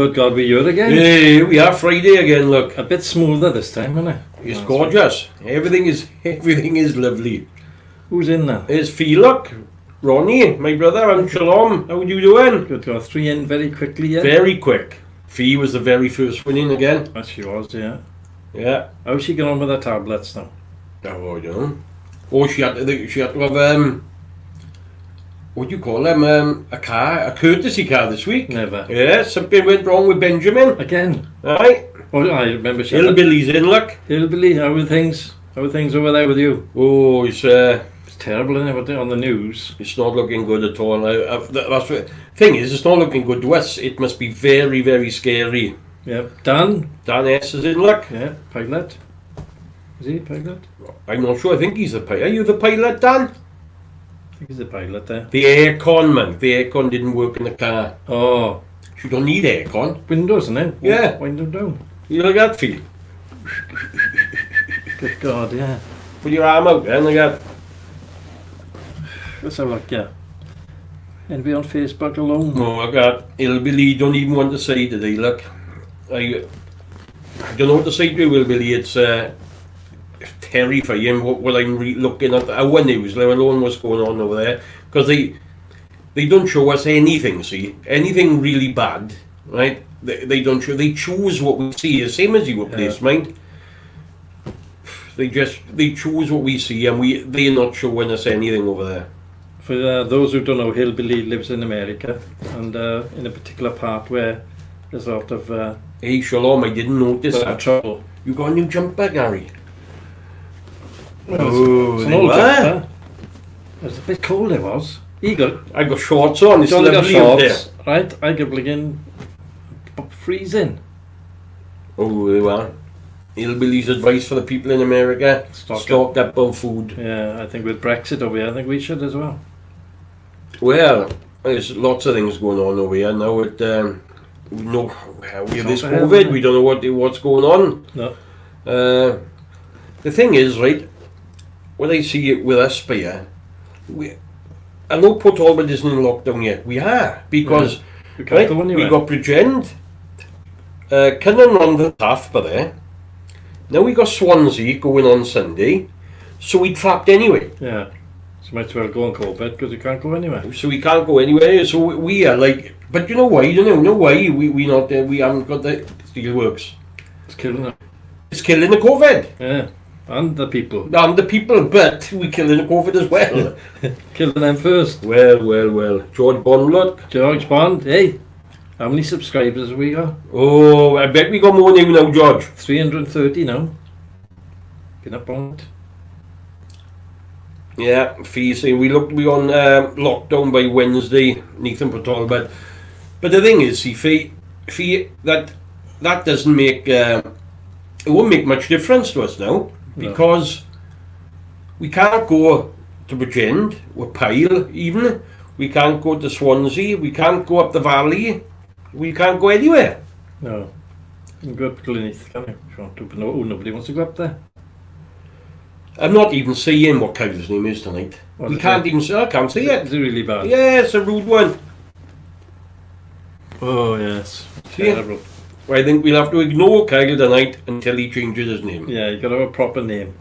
Good God, we're here again. Hey, we are Friday again, look. A bit smoother this time, isn't it? It's gorgeous. Everything is lovely. Who's in now? There's Fee, look. Ronnie, my brother, and Shalom. How are you doing? Good God, 3 in very quickly, yeah? Very quick. Fee was the very first one in again. Yes, she was, yeah. Yeah. How's she getting on with her tablets now? Oh, I don't know. Oh, she had to have, what do you call them? A courtesy car this week. Never. Yeah, something went wrong with Benjamin. Again? Aye. Oh, I remember she had Hillbilly's in, look. Hillbilly, how are things? How are things over there with you? Oh, it's Terrible, isn't it, on the news? It's not looking good at all. That's what thing is. It's not looking good to us. It must be very, very scary. Yeah. Dan S is in luck. Yeah, pilot. Is he a pilot? I'm not sure. I think he's the pilot. Are you the pilot, Dan? I think he's a pilot there. The aircon, man. The aircon didn't work in the car. Oh. You don't need aircon. Windows, isn't it? Yeah. Window down. You like that feel? Good God, yeah. Put your arm out there like that. Let's have a look, yeah. Anybody on Facebook alone? Oh my God. Hillbilly don't even want to say today, look. I don't know what to say to you, Hillbilly. It's terrifying what I'm looking at our news, let alone what's going on over there. Because they don't show us anything, see? Anything really bad, right? They don't show, they choose what we see, the same as your place, mind. They choose what we see, and they're not showing us anything over there. For those who don't know, Hillbilly lives in America, and in a particular part where there's a lot of Hey, Shalom, I didn't notice that. trouble. You got a new jumper, Gary? Oh, it's an old jumper. It was a bit cold, it was. I got shorts on, it's only got lovely out there. shorts, right? I got bligging freezing. Oh, they were. Hillbilly's advice for the people in America: stock up on food. Yeah, I think with Brexit over here, I think we should as well. Well, there's lots of things going on over here now. We know we have this COVID. We don't know what's going on. No. The thing is, right? When I see it with us here, I know Port Talbot isn't in lockdown yet. We are because we can't go anywhere. We got Bridgend, Cynnon on the Taff by there. Now we got Swansea going on Sunday, so we trapped anyway. Yeah, so might as well go on COVID because we can't go anywhere. So we can't go anywhere. So we are like, but you know why? You know why we not there? We haven't got the steelworks. It's killing them. It's killing the COVID. Yeah, and the people. And the people, but we killing the COVID as well. Killing them first. Well. George Bond, look. George Bond, hey. How many subscribers have we got? Oh, I bet we got more now, George. 330 now. Been up on it. Yeah, Fee saying we on lockdown by Wednesday, Nathan Patel, but the thing is, see, Fee, that doesn't make it won't make much difference to us now because we can't go to Bridgend or Pyle even. We can't go to Swansea. We can't go up the valley. We can't go anywhere. No. You can go up to Gleneath, can you? If you want to, but nobody wants to go up there. I'm not even saying what Kyle's name is tonight. We can't even say, I can't say it. Is it really bad? Yeah, it's a rude one. Oh, yes. See? Terrible. I think we'll have to ignore Kyle tonight until he changes his name. Yeah, you got to have a proper name.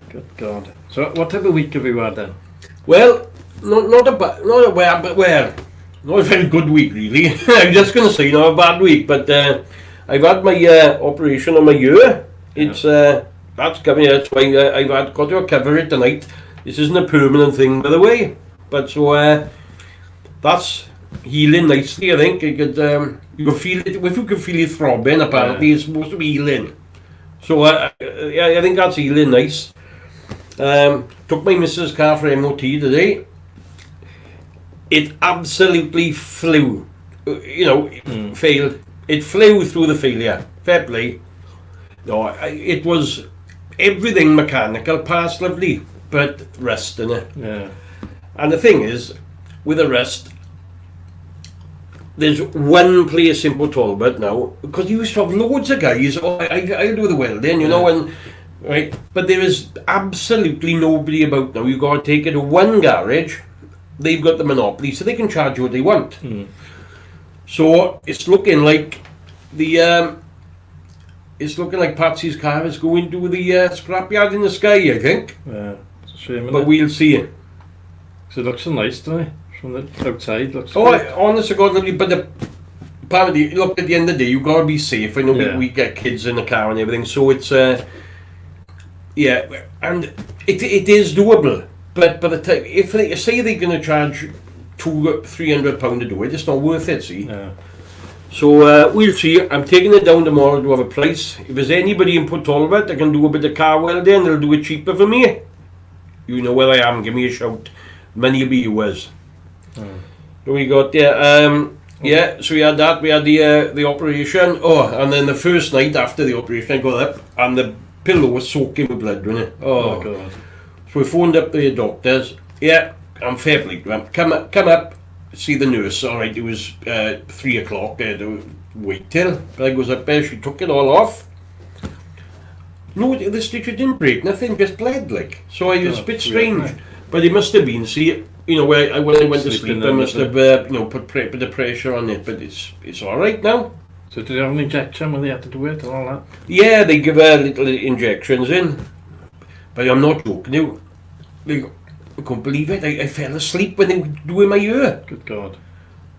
Good God. So, what type of week have you had then? Well, not a very good week really. I'm just going to say not a bad week, but I've had my operation on my ear. It's that's coming. That's why I've got to recover it tonight. This isn't a permanent thing, by the way. But so that's healing nicely. I think you can feel it. If you can feel it throbbing, apparently it's supposed to be healing. So I think that's healing nice. Took my missus' car for MOT today. It absolutely flew. Failed. It flew through the failure. Fair play. No, it was everything mechanical, parts lovely, but rust in it. Yeah. And the thing is, with the rust, there's one place in Port Talbot now, because you used to have loads of guys, I'll do the welding, and right, but there is absolutely nobody about now. You've got to take it to one garage, they've got the monopoly, so they can charge you what they want. So it's looking like it's looking like Patsy's car is going to the scrapyard in the sky, I think. Yeah, it's a shame, But innit? we'll see. 'Cause it looks so nice, doesn't it? From the outside, looks Oh, good. honest to God, lovely. But apparently, look, at the end of the day, you've got to be safe. I know Yeah. we get kids in the car and everything, so it's yeah, and it is doable. But by the time, if they say they're going to charge £200-300 to do it, it's not worth it. See. Yeah. So we'll see. I'm taking it down tomorrow to have a price. If there's anybody in Port Talbot that can do a bit of car welding, they'll do it cheaper for me. You know where I am. Give me a shout. Many will be yours. So we got there. Yeah. So we had that. We had the operation. Oh, and then the first night after the operation, I got up and the pillow was soaking with blood, wasn't it? Oh, God. So we phoned up the doctors. Yeah, I'm fair play to them. Come up, see the nurse. All right, it was 3 o'clock. I had to wait till. But I goes up there, she took it all off. No, the stitch didn't break, nothing, just bled like. So it was a bit That's strange. weird, isn't But it must have been, see, you know, when I went to Sleeping sleep, I in must the- have, you know, put a bit of pressure on it. But it's all right now. So did you have an injection when they had to do it and all that? Yeah, they give her little injections in. But I'm not joking you. I couldn't believe it. I fell asleep when they were doing my ear. Good God.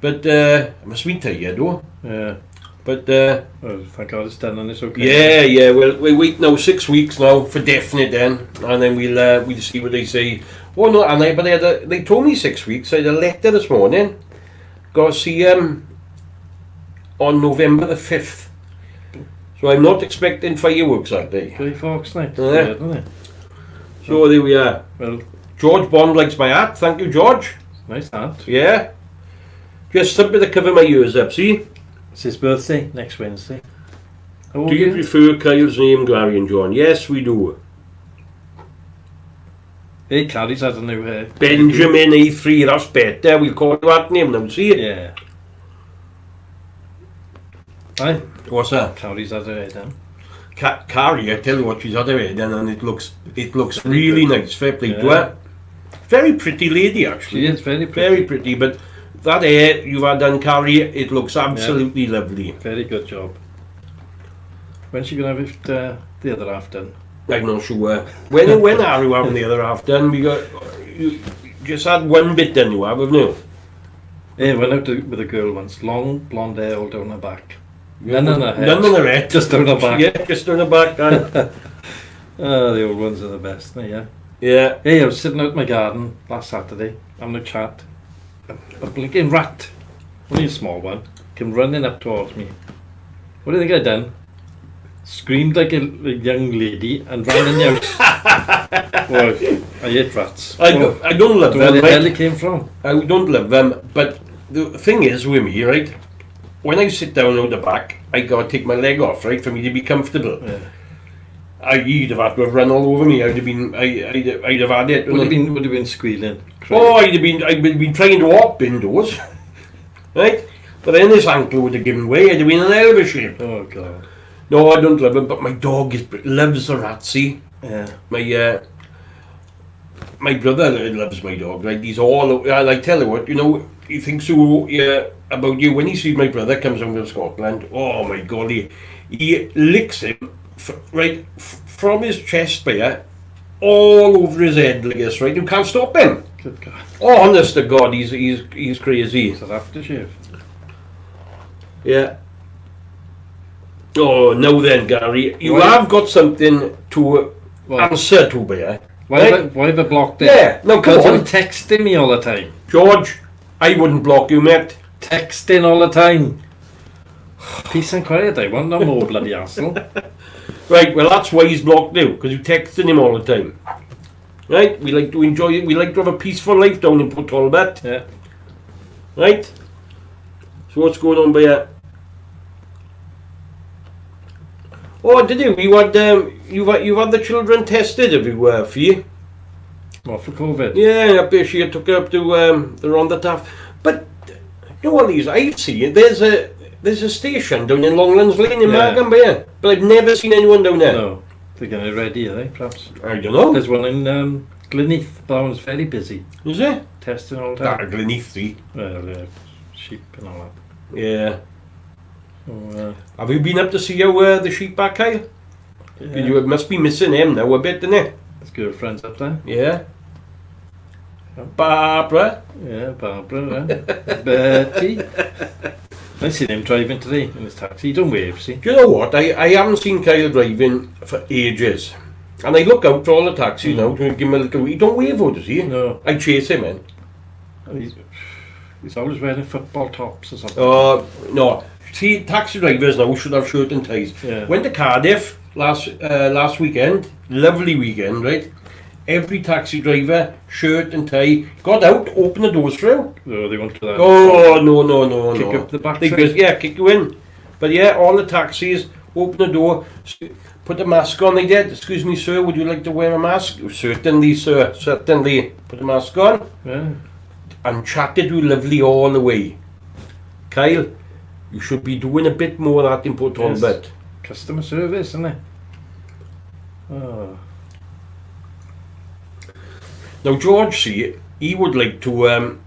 But I must have been tired though. Yeah. But Oh, thank God it's done and it's yeah, okay. yeah. Well, we wait now 6 weeks now for definite then, and then we'll see what they say. Oh no, and they told me 6 weeks. I had a letter this morning. Got to see on November the 5th. So I'm not expecting fireworks that day. Grey Fox night. Yeah. Weird, isn't it? So there we are. Well, George Bond likes my hat. Thank you, George. nice hat. Yeah. Just something to cover my ears up. See. It's his birthday next Wednesday. How old Do are you you? prefer Kyle's name, Gary and John? Yes, we do. Hey, Carrie's had a new hair. Benjamin A3, that's better. We'll call you that name now, see? Yeah. Aye. What's that? Carrie's had her hair done. Carrie, I tell you what, she's had her head done and it looks really nice. Fair play to Yeah. her. Very pretty lady, She actually. is very pretty. Very pretty, but that hair you've had done, Carrie, it looks absolutely lovely. Very good job. When's she going to have it, the other half done? I'm not sure. When are you having the other half done? You just had one bit done, you have, haven't you? Yeah, went out with a girl once. Long blonde hair all down her back. None on her head. None on her head. Just down her back. Yeah, just on her back. aye. Oh, the old ones are the best, yeah. Yeah. Hey, I was sitting out in my garden last Saturday, having a chat. A blinking rat, only a small one, came running up towards me. What do you think I done? Screamed like a young lady and ran in the house. Well, I hate rats. I don't love Don't know where them. the hell Right? it came from. I don't love them, but the thing is with me, right? When I sit down out the back, I gotta take my leg off, right, for me to be comfortable. Yeah. You'd have had to have run all over me. I'd have had it. Would have been squealing. Oh, I'd have been trying to hop indoors, right? But then this ankle would have given way. I'd have been in an elbow shape. Oh God. No, I don't love them, but my dog loves the rat. See, Yeah. my brother loves my dog. Right, he's all. I tell you what, you know, he thinks so about you when he sees my brother comes home from Scotland. Oh my God, he licks him from his chest there, all over his head like this. Right, you can't stop him. Good God. Oh, honest to God, he's crazy. Is that aftershave? Yeah. Oh, now then, Gary, you Why- have got something to What? answer to, there. Why have I blocked it? Yeah, no, come Because you're on. texting me all the time. George, I wouldn't block you, mate. Texting all the time. Peace and quiet, I want no more bloody hassle. Right, well, that's why he's blocked you, because you're texting him all the time. Right, we like to enjoy it. We like to have a peaceful life down in Port Talbot. Yeah. Right? So what's going on there? Oh, did you? You've had the children tested everywhere for you? What, for COVID? Yeah, up there she took her up to the Rhondda. But you know what, these I've seen there's a station down in Longlands Lane in Yeah. Markham, but I've never seen anyone down there. No. They're getting it ready, are they, perhaps? I don't know. There's one in Gleneath, but that one's very busy. Is it? Testing all the time. Gleneath, see. Well, sheep and all Yeah. So, Have you been up to see how the sheep are, Kyle? yeah. You must be missing him now a bit, innit? His girlfriend's up there. Yeah. Barbara. Yeah, Barbara. Betty. I seen him driving today in his taxi. He don't wave, see? Do you know what? I haven't seen Kyle driving for ages. And I look out for all the taxis now to give him a little... He don't wave out, does he? No. I chase him in. He's always wearing football tops or something. No. See, taxi drivers now should have shirt and ties. Yeah. Went to Cardiff last weekend. Lovely weekend, right? Every taxi driver, shirt and tie. Got out, opened the doors through. No, they won't do that. Oh, no. Kick up the back They side. goes, yeah, kick you in. But yeah, all the taxis, open the door, put the mask on. They did. Excuse me, sir, would you like to wear a mask? Certainly, sir, certainly. Put the mask on. Yeah. And chatted you lovely all the way. Kyle, you should be doing a bit more of that in Port Yes. Talbot. Customer service, isn't it? Oh. Now George, see, he would like to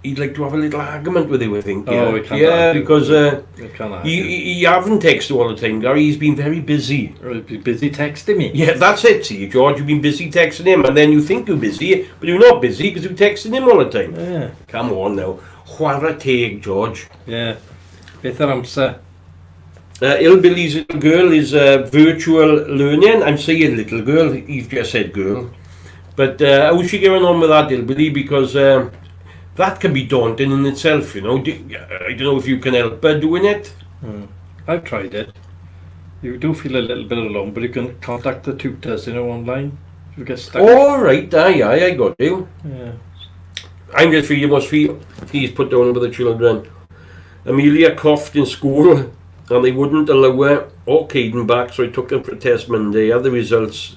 he'd like to have a little argument with you, I think. Oh, we can't yeah, argue. because We can't argue. he haven't texted all the time, Gary. He's been very busy. Or he'd be busy texting me. Yeah, that's it, see, George. You've been busy texting him, and then you think you're busy, but you're not busy because you're texting him all the time. Yeah. Come on now. Chwarae teg, George. Yeah. Beth yr amser. Ilbilly's little girl is virtual learning. I'm saying little girl, you've just said girl. But how's she getting on with that, Ilbilly? Because that can be daunting in itself, you know. I don't know if you can help her doing it. I've tried it. You do feel a little bit alone, but you can contact the tutors, online. If you get stuck. All right, aye, I got you. Yeah. I'm just feeling what he's put down with the children. Amelia coughed in school and they wouldn't allow her or Caden back, so I took them for a test Monday. Had the results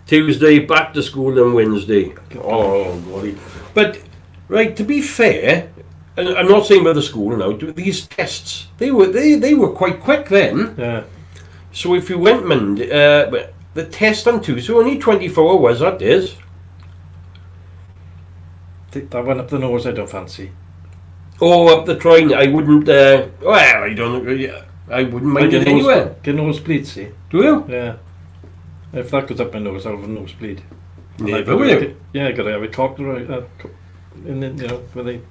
Tuesday, back to school on Wednesday. Oh, golly. But, right, to be fair, and I'm not saying about the school now, these tests, they were quite quick then. Yeah. So if you went Monday, the test on Tuesday, only 24 hours, that is. That one up the nose I don't fancy. Oh, up the train, I wouldn't, well, I don't know, I wouldn't mind it anyway. Get nosebleed, see? Do you? Yeah. If that goes up my nose, I'll have a nosebleed. Never will. Yeah, I got to have it cauterized, in the, where they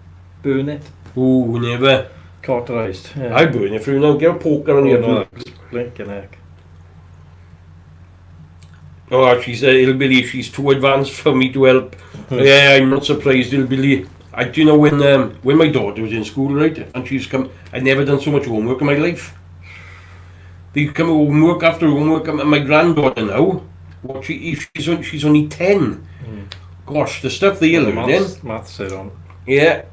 burn it. Oh, never. Cauterized. Yeah. I burn it through now, get a poker on Oh, your no, blinking heck. Oh, she's Ilbilly, she's too advanced for me to help. Yeah, I'm not surprised, Ilbilly. Do you know when my daughter was in school, right, and she's come, I'd never done so much homework in my life. They come homework after homework, and my granddaughter now, she's only 10. Gosh, the stuff they learned in. Maths said on. Yeah.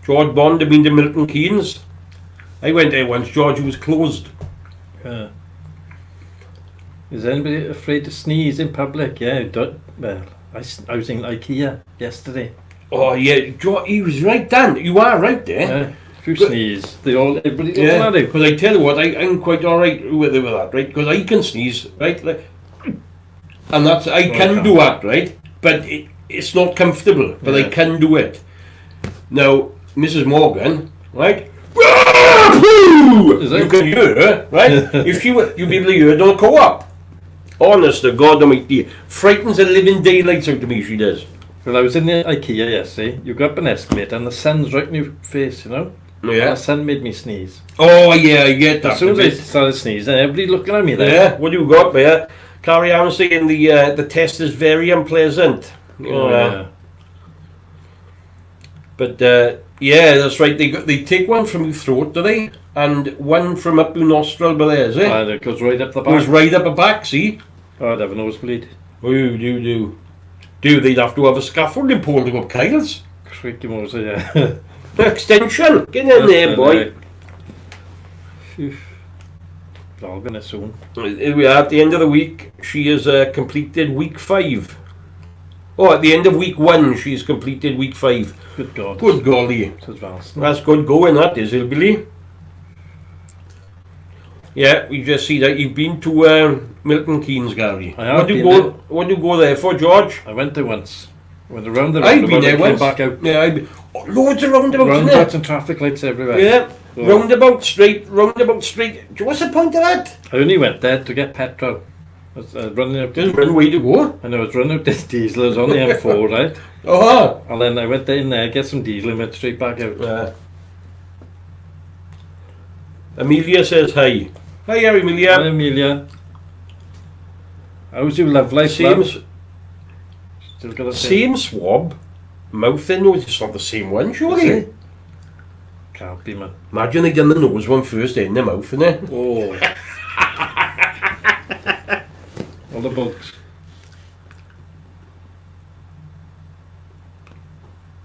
George Bond had been to Milton Keynes. I went there once, George, it was closed. Yeah. Is anybody afraid to sneeze in public? Yeah, well, I was in IKEA yesterday. Oh yeah, George, he was right, Dan. You are right there. Yeah. If you sneeze, everybody looking Yeah, at you. because I tell you what, I'm quite alright with that, right? Because I can sneeze, right? And that's, I can do that, right? But it's not comfortable, but I can do it. Now, Mrs. Morgan, right? You can hear her, right? If you'd be able to hear her on co-op. Honest to God Almighty, frightens the living daylights out of me, she does. Well, I was in the IKEA yesterday. You go up an escalator and the sun's right in your face, And Yeah. the sun made me sneeze. Oh yeah, I get that. As soon as I started sneezing, everybody looking at me there. Yeah, what do you got there? Carry on saying the test is very unpleasant. Oh, yeah. But yeah, that's right. They take one from your throat, do they? And one from up your nostril, but there, is it? And it goes right up the Goes back. right up the back. See? Oh, I'd have a nosebleed. Oh, do. They'd have to have a scaffolding pole to go up Kyle's. Creaky Moser, yeah. Extension. Get in there, boy. All gonna soon. We are at the end of the week. She has completed week 5. Oh, at the end of week 1, she's completed week 5. Good God. Good golly. It's advanced. That's good going, that is, Ilbilly. Yeah, we just see that you've been to Milton Keynes, Gary. I have What do you been go? What do you go there for, George? I went there once. Went around the I've been roundabout there and came once. back out. Yeah, Loads of roundabouts, isn't Roundabouts there? and traffic lights everywhere. Yeah. So, Roundabout straight. What's the point of that? I only went there to get petrol. I was running out. There's one way to go. And I was running out this diesel. I was on the M4, right? Oh. And then I went in there, get some diesel, and went straight back out. Amelia says hi. Hi, Amelia. Hi, Amelia. How's your love life, Same, love? Still got the same. same swab. Mouth in nose. It's not the same one, surely. Can't be, man. Imagine they done the nose one first, then the mouth, innit? Oh. All the bugs.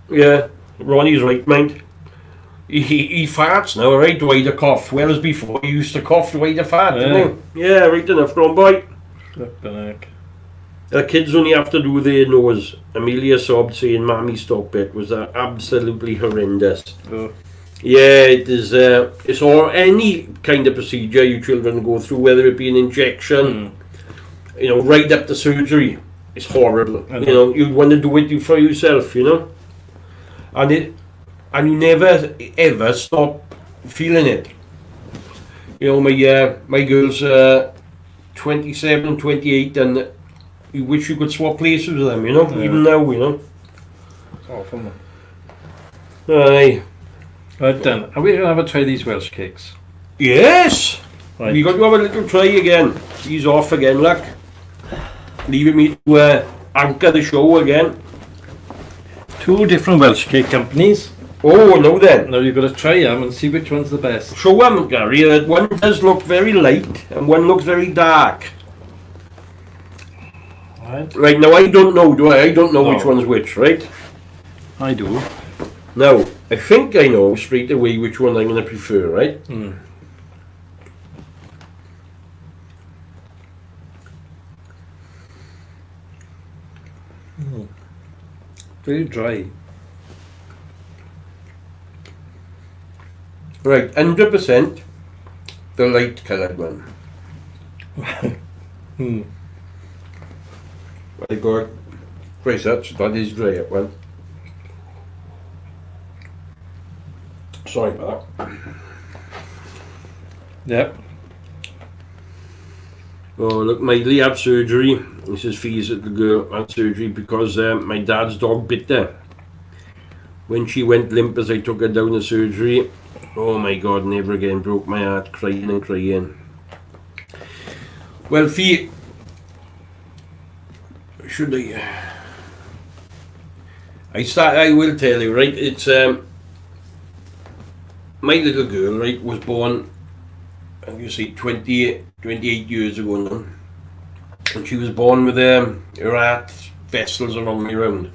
Yeah, Ronnie's right, mind. He farts now, right, to hide a cough. Whereas before he used to cough to hide a fart, didn't he? Yeah, right enough, Ron boy. Flippin' heck. Kids only have to do their nose. Amelia sobbed saying, Mammy, stop it. Was that absolutely horrendous. Oh. Yeah, it is. It's all any kind of procedure you children go through, whether it be an injection, you know, right up to surgery. It's horrible. I know. You know, you want to do it for yourself, you know, and you never ever stop feeling it. You know, my girl's 27, 28, and you wish you could swap places with them. You know, Yeah. even now, you know. It's awful, man. Aye. Right then, are we going to have a try these Welsh cakes? Yes. Right. We got to have a little try again. He's off again, look. Leaving me to anchor the show again. Two different Welsh cake companies. Oh, no then. Now you've got to try them and see which one's the best. Show them, Gary. That one does look very light and one looks very dark. Right. Right, now I don't know, do I? I don't know No. which one's which, right? I do. Now, I think I know straight away which one I'm going to prefer, right? Mm. Very dry. Right, 100% the light coloured one. Hmm. I got Christ, that is dry, that one. Sorry about that. Yep. Oh, look, Miley had surgery. This is fees at the girl had surgery because my dad's dog bit her. When she went limp as I took her down to surgery, oh my God, never again, broke my heart, crying and crying. Well, Fee, should I will tell you, right, it's, my little girl, right, was born, you see, 28 years ago now. And she was born with rat vessels around me round.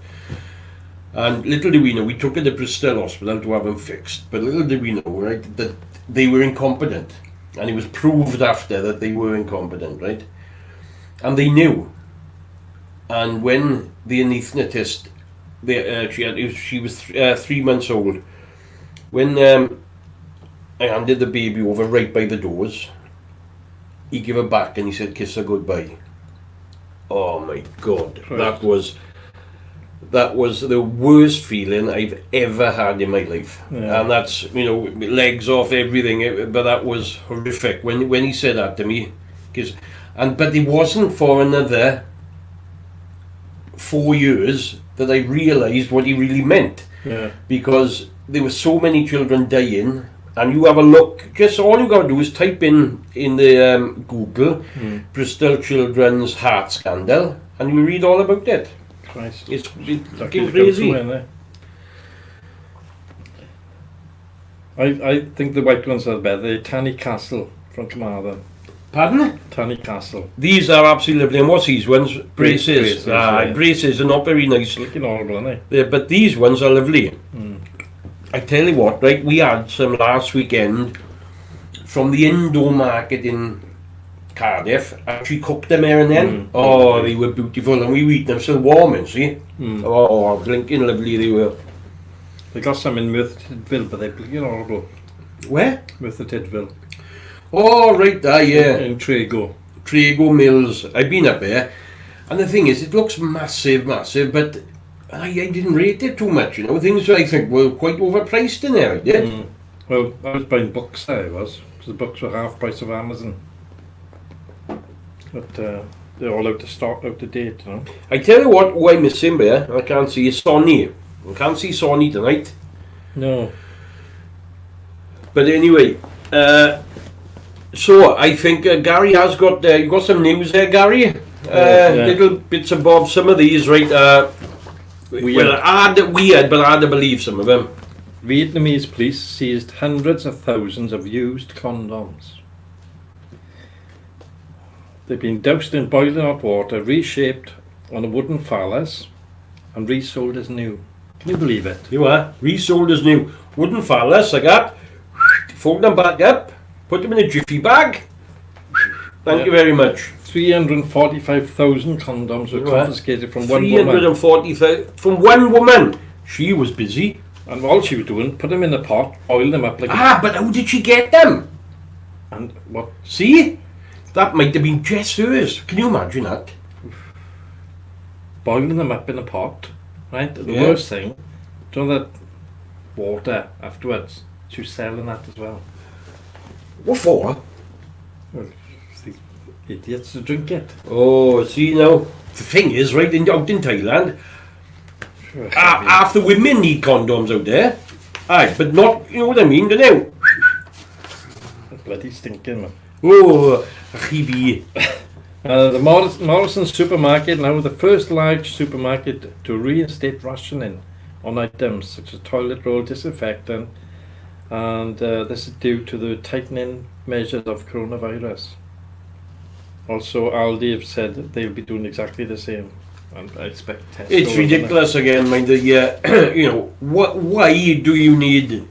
And little did we know, we took her to Bristol Hospital to have them fixed. But little did we know, right, that they were incompetent. And it was proved after that they were incompetent, right? And they knew. And when the anaesthetist, she was 3 months old. When I handed the baby over right by the doors, he gave her back and he said, kiss her goodbye. Oh my God, Christ. that was the worst feeling I've ever had in my life. Yeah. And that's, you know, legs off, everything, but that was horrific when he said that to me. But it wasn't for another 4 years that I realised what he really meant. Yeah. Because there were so many children dying, and you have a look, just all you got to do is type in the Google Bristol Children's Heart Scandal, and you read all about it. Christ. It's Lucky fucking to come crazy. through in there. I think the white ones are better. They're Tanny Castle from Carmarthen. Pardon? Tanny Castle. These are absolutely lovely. And what's these ones? Braces. Braces, yeah. Braces are not very nice. Looking horrible, aren't But these ones are lovely. Mm. I tell you what, right, we had some last weekend from the Indo market in Cardiff, and she cooked them there and then. Oh, they were beautiful, and we eat them still warm, and see. Mm. Oh, blinking lovely they were. They got some in Merthyr Tydfil, but they're looking horrible. Where? Merthyr Tydfil. Oh, right there, yeah. In Trago. Trago Mills. I've been up there, and the thing is, it looks massive, but I didn't rate it too much, you know. Things I think were quite overpriced in there, I did. Well, I was buying books there, I was, because the books were half price of Amazon. But they're all out of stock, out of date, you know. I tell you what, who I'm missing there, I can't see Sonny. I can't see Sonny tonight. No. But anyway, so I think Gary has got, you got some news there, Gary? Yeah. Little bits and bobs, some of these, right? Weird. Well, weird, but hard to believe some of them. Vietnamese police seized hundreds of thousands of used condoms. They've been doused in boiling hot water, reshaped on a wooden phallus, and resold as new. Can you believe it? You are resold as new. Wooden phallus like that. Fold them back up. Put them in a jiffy bag. Thank you very much. 345,000 condoms were You are. confiscated from one woman. 340,000 from one woman. She was busy. And all she was doing, put them in a pot, oil them up like But how did she get them? and what? See? That might have been just hers. Can you imagine that? Boiling them up in a pot, right? The Yeah. worst thing, do you know that water afterwards? She was selling that as well. What for? Well, the idiots to drink it. Oh, see now. The thing is, right, out in Thailand, half the women need condoms out there. Aye, but not, you know what I mean, don't you? Bloody stinking, man. Oh, chibi. The Morrison supermarket, now the first large supermarket to reinstate rationing on items such as toilet roll, disinfectant, and this is due to the tightening measures of coronavirus. Also, Aldi have said that they'll be doing exactly the same, and I expect Tesco. It's ridiculous again, mind the, you know, why do you need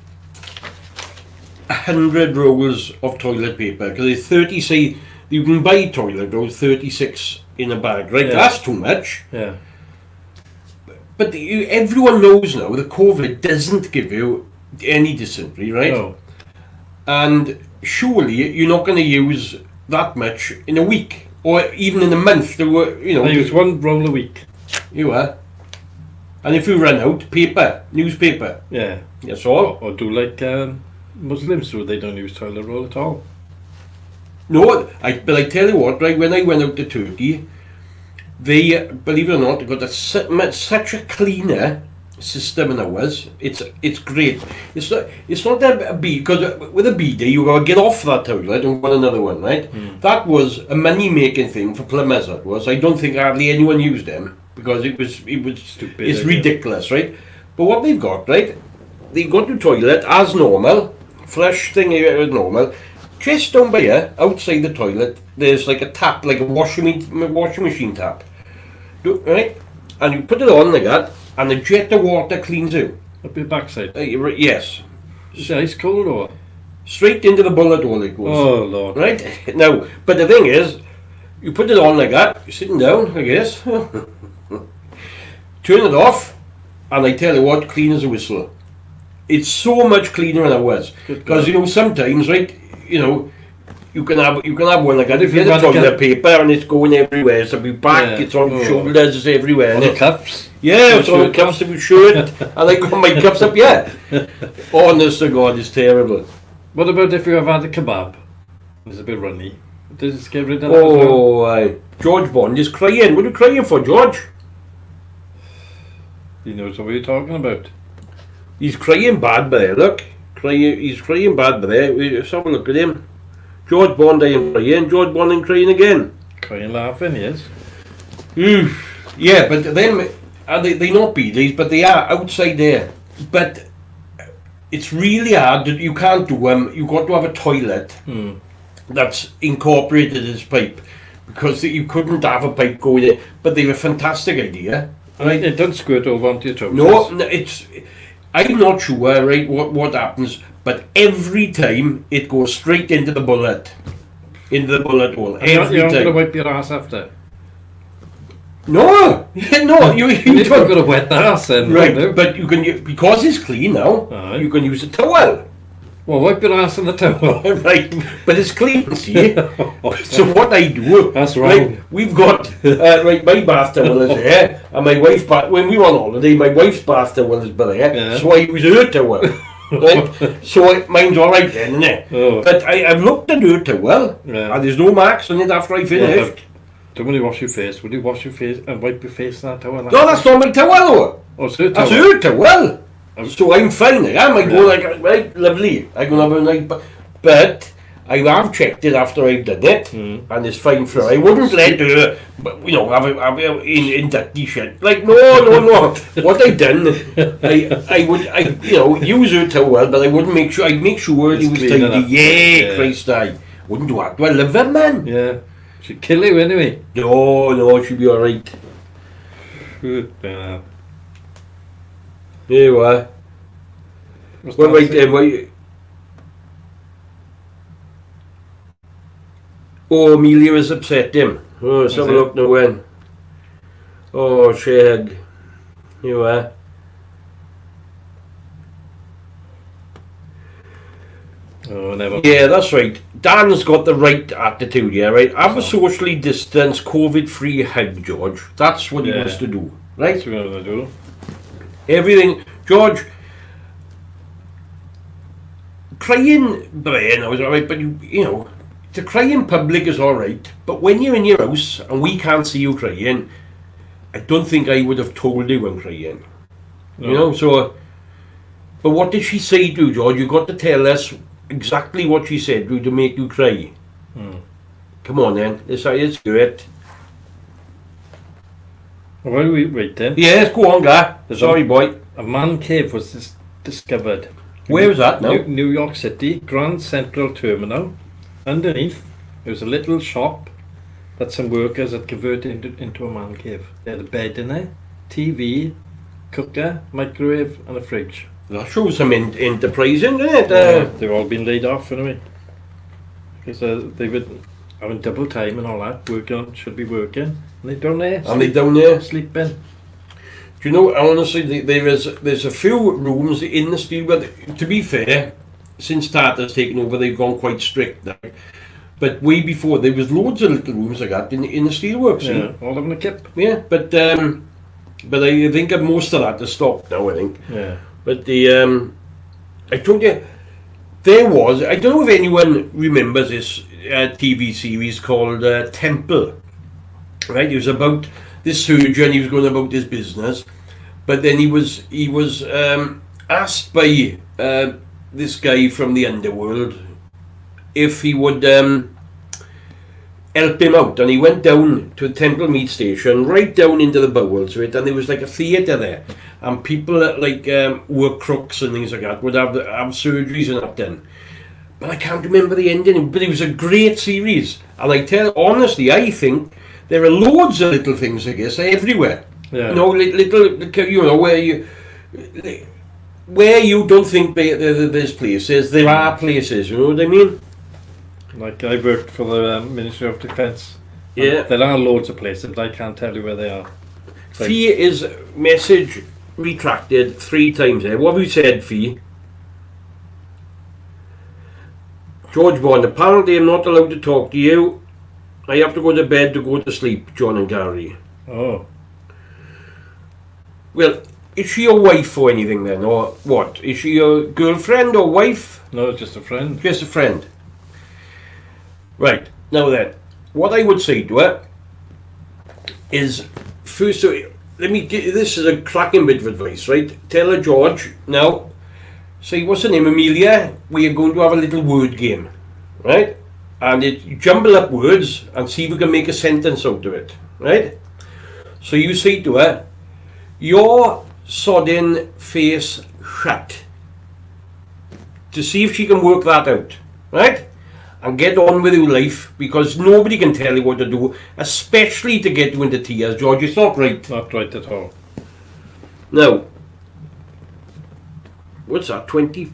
100 rolls of toilet paper? Because it's 30, say, you can buy toilet rolls 36 in a bag, right? Yeah. That's too much. Yeah. But everyone knows now that COVID doesn't give you any dysentery, right? No. And surely you're not going to use that much in a week or even in a month. You know, I use one roll a week. you are. And if you run out, paper, newspaper, Yeah. that's all. Or do like Muslims do, they don't use toilet roll at all. No, but I tell you what, right, when I went out to Turkey, they, believe it or not, got such a cleaner system in ours. It's great. It's not that because with a bidet you gotta get off that toilet and want another one, right? That was a money making thing for plumbers. That was. I don't think hardly anyone used them because it was Stupid, it's yeah. ridiculous, right? But what they've got, right? They go to toilet as normal, flush thing as normal. Just down by here, outside the toilet, there's like a tap, like a washing machine tap, right? And you put it on like that, and the jet of water cleans you. Up your backside. Yes, Is it ice cold or? straight into the bullet hole it goes. Oh Lord. Right now, but the thing is, you put it on like that. You're sitting down, I guess. Turn it off, and I tell you what, clean as a whistle. It's so much cleaner than it was. Good Because God. you know sometimes, right? You know, you can have one like that. If you You'd had a rather toilet paper and it's going everywhere, it's on your back, Yeah. it's on your Oh. shoulders, it's everywhere. On And the cuffs. yeah, it's Your on shirt cups of your shirt, and I got my cups up. Yeah, honest to God, it's terrible. What about if you have had a kebab? It's a bit runny. Does it get rid of that as well? Oh, George Bond is crying. What are you crying for, George? He knows what we're talking about. He's crying bad there, look. He's crying bad there. Let's have a look at him. George Bond ain't crying. George Bond ain't crying again. Crying laughing, yes. Oof. Yeah, but then, they're not beadies, but they are outside there. But it's really hard. You can't do them. You've got to have a toilet that's incorporated as pipe. Because you couldn't have a pipe going there. But they were a fantastic idea. Right. It doesn't squirt over onto your trousers. No, it's. I'm not sure, right, what happens, but every time it goes straight into the bullet hole. You're not Every going to time. wipe your ass after. No, no, you You've don't. got to wet the ass then. Right, no? but you can because it's clean now. Aye. You can use a towel. Well, wipe your ass in the towel. Right, but it's clean, see? So what I do, That's wrong. right, we've got, right, my bath towel is there, and my wife's when we were on holiday, my wife's bath towel is there, Yeah. so I use her towel. Right? So mine's alright then, isn't it? Oh. But I've looked at her towel, Yeah. and there's no marks on it after I finished. Don't really wash your face. Would you wash your face and wipe your face in that towel? No, that's not my towel though. Oh, it's her That's towel. her towel. So I'm fine. I am. I go like, right, lovely. I go have a night, but I have checked it after I've done it, and it's fine for her. I wouldn't let her, you know, have it in dirty shit. Like no. What I done, I would, you know, use her towel, but I wouldn't make sure. I'd make sure It's it was clean tidy. enough. Yeah, Yeah. Christ, I wouldn't do that. Do I live there, man? Yeah. She'd kill you anyway. No, she'll be all right. Yeah. There you are. What's Well, that right say? then, wait. Oh, Amelia has upset him. Oh, let's have a Is it? look now when. Oh, Shag. Here you are. Oh, never. Yeah, that's right. Dan's got the right attitude, yeah, right? Have a socially distanced, COVID-free hug, George. That's what he Yeah. wants to do, That's right? what I'm going to do. Everything. George, crying, Brian, I was alright, but you know, to cry in public is alright, but when you're in your house and we can't see you crying, I don't think I would have told you when crying. No. You know, so. But what did she say to you, George? You got to tell us exactly what she said to make you cry. Come on then, let's do it. While we wait then, Yes, go on, guy. There's Sorry, boy. a man cave was discovered. Where was that now? New York City, Grand Central Terminal. Underneath, there was a little shop that some workers had converted into a man cave. They had a bed in there, TV, cooker, microwave, and a fridge. That shows some enterprising, doesn't it? They've all been laid off anyway. Because they were having double time and all that, should be working. And they're down there, And they down there. sleeping. Do you know, honestly, there's a few rooms in the steel, but to be fair, since Tata's taken over, they've gone quite strict now. But way before, there was loads of little rooms like that in the steelworks. Yeah, all having a kip. Yeah, but I think that most of that has stopped now, I think. Yeah. But I told you, there was, I don't know if anyone remembers this TV series called Temple. Right, it was about this surgeon, he was going about his business, but then he was asked by this guy from the underworld if he would help him out, and he went down to the Temple Meat Station, right down into the bowels of it, and there was like a theatre there, and people that were crooks and things like that would have surgeries and that done. But I can't remember the ending, but it was a great series, and honestly, I think there are loads of little things, I guess, everywhere. Yeah. You know, little, you know, where you don't think there's places, there are places, you know what I mean? Like I worked for the Ministry of Defence. Yeah. There are loads of places, but I can't tell you where they are. Fee is message retracted 3 times there. What have you said, Fee? George Bond, apparently I'm not allowed to talk to you. I have to go to bed to go to sleep, John and Gary. Oh. Well, is she your wife or anything then, or what? Is she your girlfriend or wife? No, just a friend. Just a friend. Right, now then, what I would say to her is, first, this is a cracking bit of advice, right? Tell her, George, now, say, what's her name, Amelia? We are going to have a little word game, right? And you jumble up words and see if we can make a sentence out of it, right? So you say to her, your sodden face shut. To see if she can work that out, right? And get on with your life, because nobody can tell you what to do, especially to get you into tears, George. It's not right. Not right at all. Now, what's that, 20?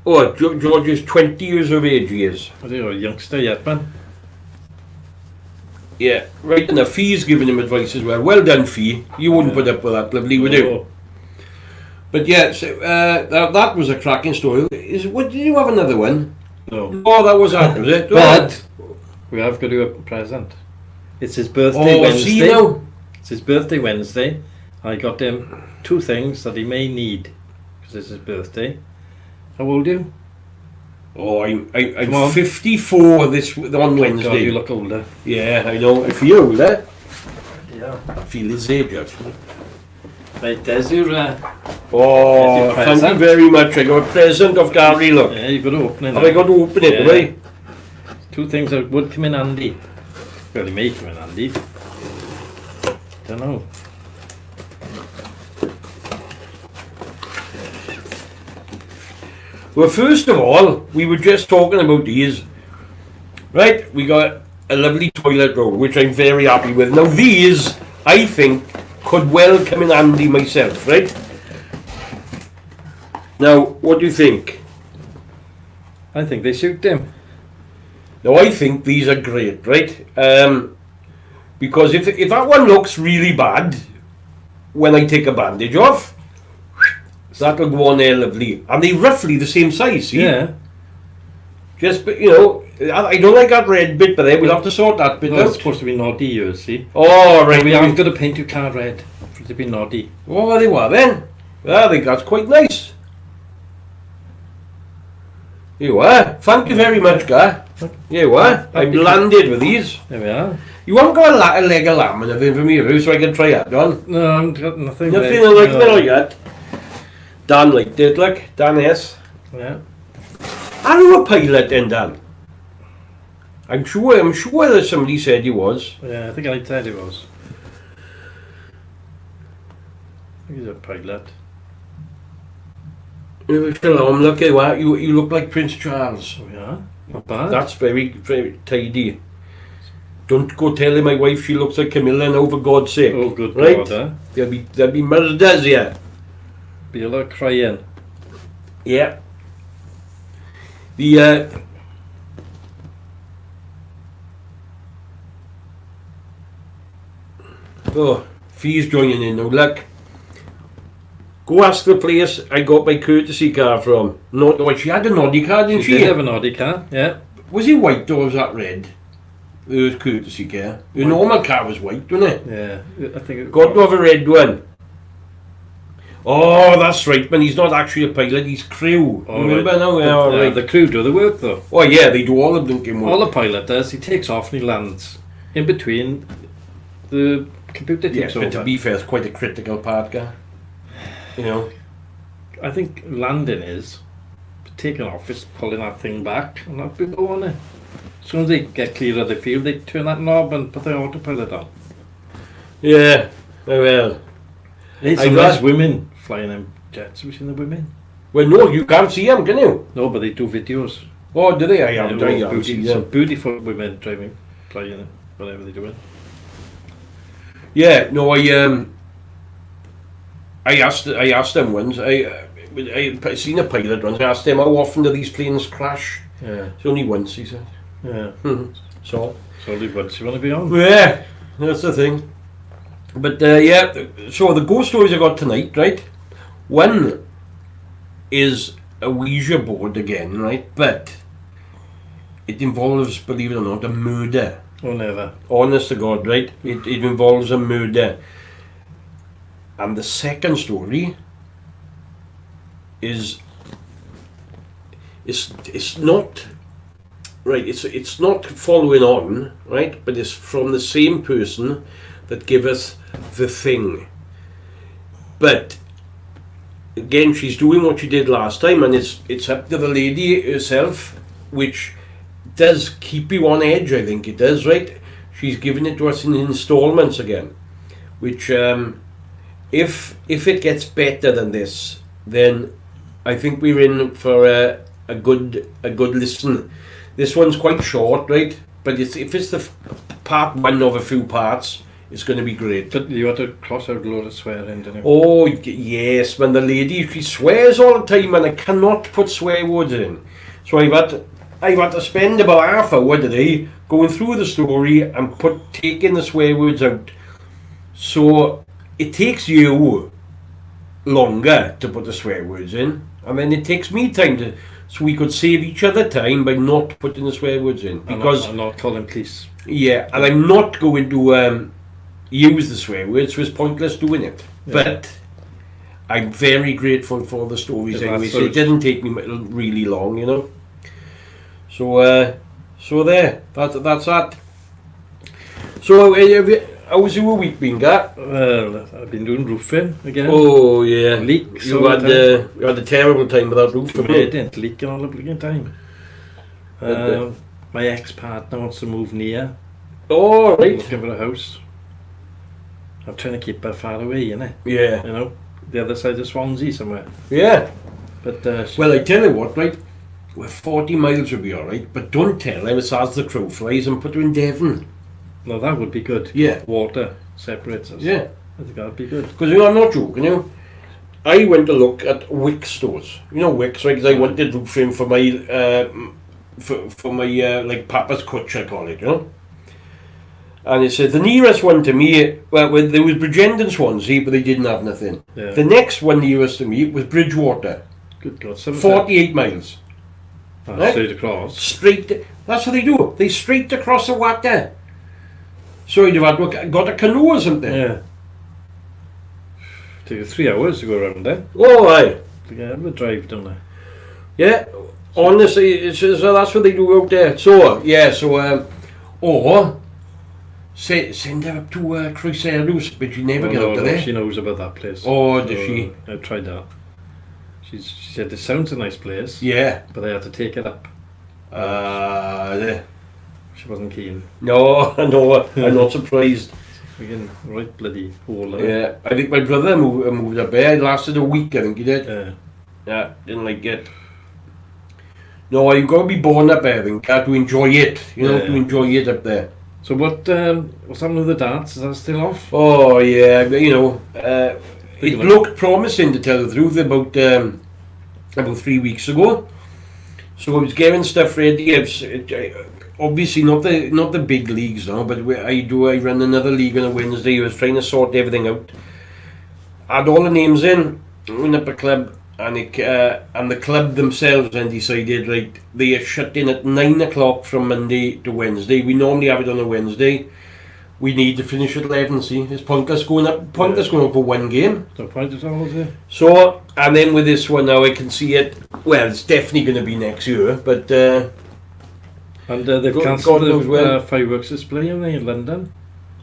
Oh, George is 20 years of age, he is. Are you a youngster yet, man? Yeah, right, and the Fee's giving him advice as well. Well done, Fee. You wouldn't put up with that, lovely, would you? Oh. But yeah, so, that was a cracking story. What, did you have another one? No. Oh, that was that, was it? But we have got to do a present. It's his birthday Oh, Wednesday. see now? It's his birthday Wednesday. I got him 2 things that he may need because it's his birthday. How old are you? Oh, Come I'm on. 54 on God, Wednesday. you look older. Yeah, I know. I feel older. Yeah. I feel his age, actually. Right, there's your. Oh, There's your thank you present. very much. I got a present of Gary, look. Yeah, you've got to open it. Have I got to open it, Yeah. have I? 2 things that would come in handy. Well, they may come in handy. Don't know. Well, first of all, we were just talking about these. Right, we got a lovely toilet roll, which I'm very happy with. Now, these, I think, could well come in handy myself, right? Now, what do you think? I think they suit him. Now, I think these are great, right? Because if that one looks really bad, when I take a bandage off, that'll go on there lovely. And they're roughly the same size, see? Yeah. Just, but, you know, I don't like that red bit, but we'll have to sort that bit No, it's out. supposed to be naughty, you see. Oh, right. We haven't got to paint your car red for it to be naughty. Oh, they were then. I think that's quite nice. You were. Thank you very much, Gar. You were. I'm landed with these. There we are. You haven't got a leg of lamb and everything from you, so I can try that, John. No, I haven't got nothing. Nothing red. like No. that yet. Dan liked it, like. Dan S. Yeah. Are you a pilot then, Dan? I'm sure that somebody said he was. Yeah, I think I said it was. I think he's a pilot. Shalom, look at what you look like Prince Charles. Oh, yeah. Not bad. That's very, very tidy. Don't go telling my wife she looks like Camilla now, for God's sake. Oh, good Right? God, huh? There'll be murders here. Be a lot of crying. Yeah. The oh, Fee's joining in now. Look. Go ask the place I got my courtesy car from. No, she had a noddy car, didn't She she? did have an Audi car, yeah. Was it white or was that red? It was courtesy car. The White. normal car was white, wasn't it? Yeah, I think it Got to have a red one. Oh, that's right, man. He's not actually a pilot, he's crew. Oh, Remember right. now? Yeah, all right. The crew do the work though. Oh, yeah, they do all the blinking work. All the pilot does, he takes off and he lands in between the computer Yeah, takes but over. to be fair, it's quite a critical part, guy. You know? I think landing is taking off, is pulling that thing back and that bit on it. As soon as they get clear of the field, they turn that knob and put the autopilot on. Yeah, oh, well. There's I some got- nice women flying them jets. Have you seen the women? Well, no, you can't see them, can you? No, but they do videos. Oh, do they? I Yeah, haven't. all I haven't beauty- seen some them. beautiful women driving, flying, whatever they're doing. Yeah, no, I asked them once. I seen a pilot once. I asked him how often do these planes crash. Yeah, It's only once, he said. yeah. So. So only once you want to be on. Yeah, that's the thing. But yeah, so the ghost stories I got tonight, right? One is a Ouija board again, right? But it involves, believe it or not, a murder. Oh, never. Honest to God, right? It involves a murder. And the second story is it's not right. It's not following on, right? But it's from the same person that giveth the thing. But again, she's doing what she did last time, and it's up to the lady herself, which does keep you on edge. I think it does, right? She's giving it to us in installments again, which if it gets better than this, then I think we're in for a good listen. This one's quite short, right? But if it's the part one of a few parts, it's going to be great. But you had to cross out a load of swearing, didn't you? Oh yes, when the lady, she swears all the time, and I cannot put swear words in. So I've had to spend about half hour today going through the story and taking the swear words out. So it takes you longer to put the swear words in, and then it takes me time to, so we could save each other time by not putting the swear words in. Because I'm not calling police. yeah, and I'm not going to use the swear words, so it's pointless doing it. Yeah. But I'm very grateful for the stories Yeah, anyway, that's so it good. didn't take me really long, you know. So there, that's that. So how was your week been, Gat? Well, I've been doing roofing again. Oh yeah, Leaks You all had the you had a terrible time with that roof. It didn't leak all the bloody time. Okay. My ex-partner wants to move near. Oh right. Looking for a house. I'm trying to keep her far away, Yeah. you know, the other side of Swansea somewhere. Yeah. But Well, I tell you what, right? We're 40 miles would be alright, but don't tell her it's as the crow flies and put her in Devon. no, that would be good. Yeah. Water separates us. Yeah. I think that'd be good. Because I'm not joking, you know. I went to look at Wick stores. You know Wick's, right? Because I wanted roofing for my for my like Papa's Kutch, I call it, you know. And it said the nearest one to me, well, there was Bridgend and Swansea, but they didn't have nothing. Yeah. The next one nearest to me was Bridgewater, Good God. 48 miles. Right. Straight across. Straight, that's what they do. They straight across the water. So you've got a canoe or something. Yeah. Take you 3 hours to go around there. Oh, aye. To get a drive down there. Yeah, honestly, so that's what they do out there. So, yeah, so, or send her up to Crusaders, but you never get up to there. She knows about that place. Oh, does she? I've tried that. She said this sounds a nice place, Yeah. but I had to take it up. There. She wasn't keen. No, no, I'm not surprised. We can right bloody hole in it. Yeah, I think my brother moved up there. It lasted a week, I think he did. Yeah. Yeah, didn't like it. No, you've got to be born up there, I think, to enjoy it. You know, Yeah. to enjoy it up there. So what's happening with the darts? Is that still off? Oh, yeah, you know, Big it one. looked promising, to tell the truth, about 3 weeks ago. So I was getting stuff ready. Obviously not the big leagues now, but I run another league on a Wednesday. I was trying to sort everything out. Had all the names in, went up a club, and the club themselves then decided, right, they are shut in at 9 o'clock from Monday to Wednesday. We normally have it on a Wednesday. We need to finish at 11. See, it's pointless going up for one game. No point at all, is there? So, and then with this one now, I can see it. Well, it's definitely going to be next year, but And they've God cancelled knows the when. fireworks display in London.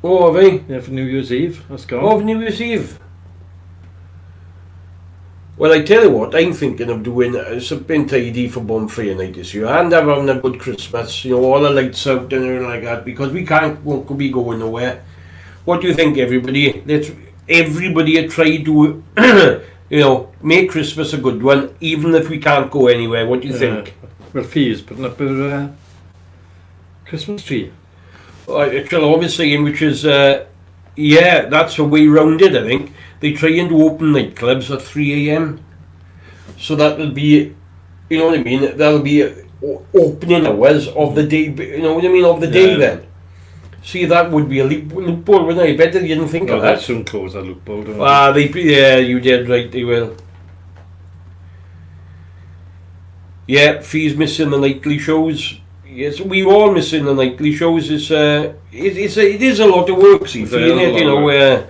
oh, have they? Yeah, for New Year's Eve. That's gone. Of New Year's Eve. Well, I tell you what, I'm thinking of doing something tidy for Bonfire night this year, and having a good Christmas. You know, all the lights out and everything like that, because we won't be going nowhere. What do you think, everybody? Let's everybody try to, you know, make Christmas a good one, even if we can't go anywhere. What do you think? Well, Fee's putting up a Christmas tree. Well, obviously, in which is, yeah, that's a way round it, I think. They try and open nightclubs at 3 a.m. So that will be, you know what I mean? That'll be opening hours of the day, you know what I mean, of the day Yeah. then. See, that would be a loophole, wouldn't it? I bet they didn't think No, of they'll that. soon close that loophole. don't Yeah, you did right, they will. Yeah, Fee's missing the nightly shows. Yes, we all missing the nightly shows. It is a lot of work, see, It's a feeling it, lot you of know,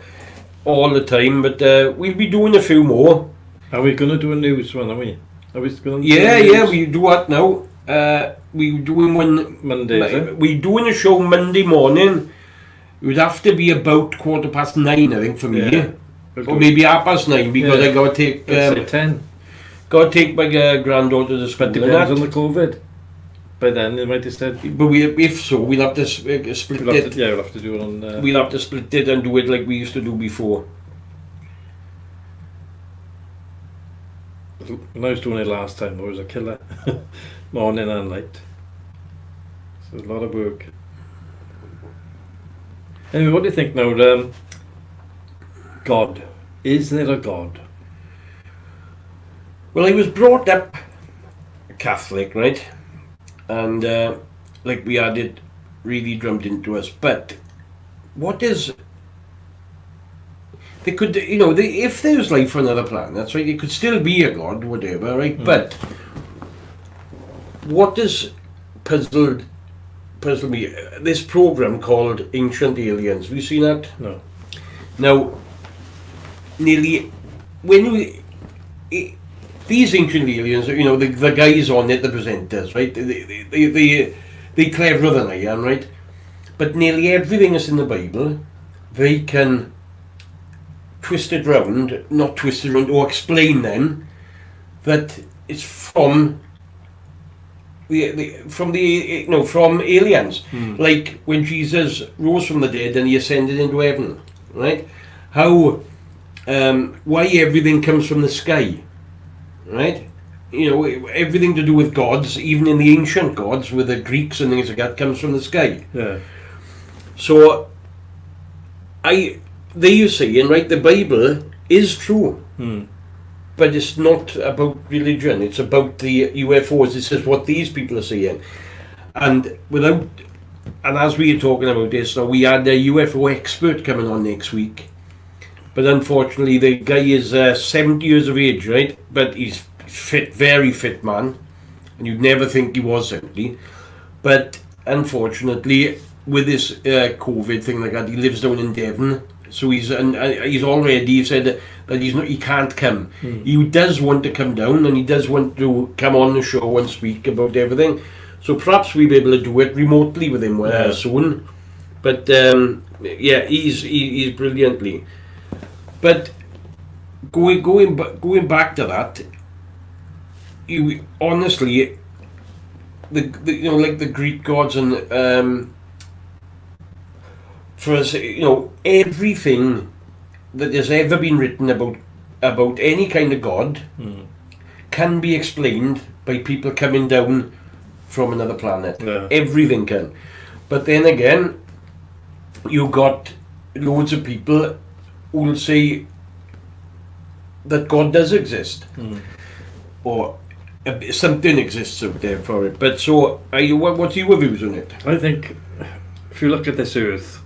all the time. But we'll be doing a few more. Are we going to do a news one, are we? Are we going to Yeah, we do what now? We doing one. Monday, is it? We doing a show Monday morning. It would have to be about 9:15, I think, for me. Yeah. Or maybe 9:30 because Yeah. I got to take Let's say 10. my granddaughter to school But and depends that. on the COVID. By then, they might have said... But if so, we'll have to split We'll have it. to, yeah, we'll have to do it on... We'll have to split it and do it like we used to do before. When I was doing it last time, there was a killer. Morning and night. So a lot of work. Anyway, what do you think now? God. Is there a God? Well, I was brought up Catholic, right? And like we had it really drummed into us. But what is... they could, if there was life on other planets, right, it could still be a god, whatever, right? But what has puzzled me, this program called Ancient Aliens, have you seen that? No. Now, nearly, these ancient aliens, the guys on it, the presenters, right, they cleverer than I am, right? But nearly everything that's in the Bible, they can twist it round, or explain then that it's from from aliens. Like when Jesus rose from the dead and he ascended into heaven, right? How why everything comes from the sky, right? Everything to do with gods, even in the ancient gods with the Greeks and things like that, comes from the sky. Yeah. So there you saying, right, the Bible is true. But it's not about religion, it's about the UFOs. This is what these people are saying. And as we are talking about this, now we had a UFO expert coming on next week. But unfortunately the guy is 70 years of age, right? But he's fit, very fit man. And you'd never think he was 70. But unfortunately, with this COVID thing like that, he lives down in Devon. So he's already said that he can't come. He does want to come down, and he does want to come on the show and speak about everything. So perhaps we'll be able to do it remotely with him soon. But he's brilliantly. But going back to that, honestly, like the Greek gods and. For us, everything that has ever been written about any kind of god can be explained by people coming down from another planet. Yeah. Everything can. But then again, you got loads of people who will say that God does exist, or something exists out there for it. But so, what's your views on it? I think if you look at this Earth,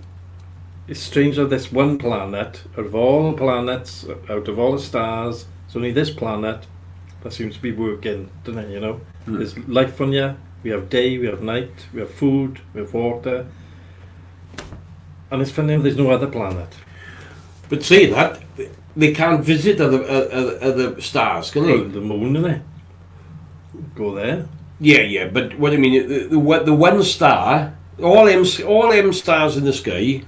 it's strange that this one planet, out of all planets, out of all the stars, it's only this planet that seems to be working, doesn't it, There's life on here, we have day, we have night, we have food, we have water. And it's funny, there's no other planet. But say that, they can't visit other stars, can they? Well, the moon, innit? Go there. Yeah, but what I mean, the one star, all them stars in the sky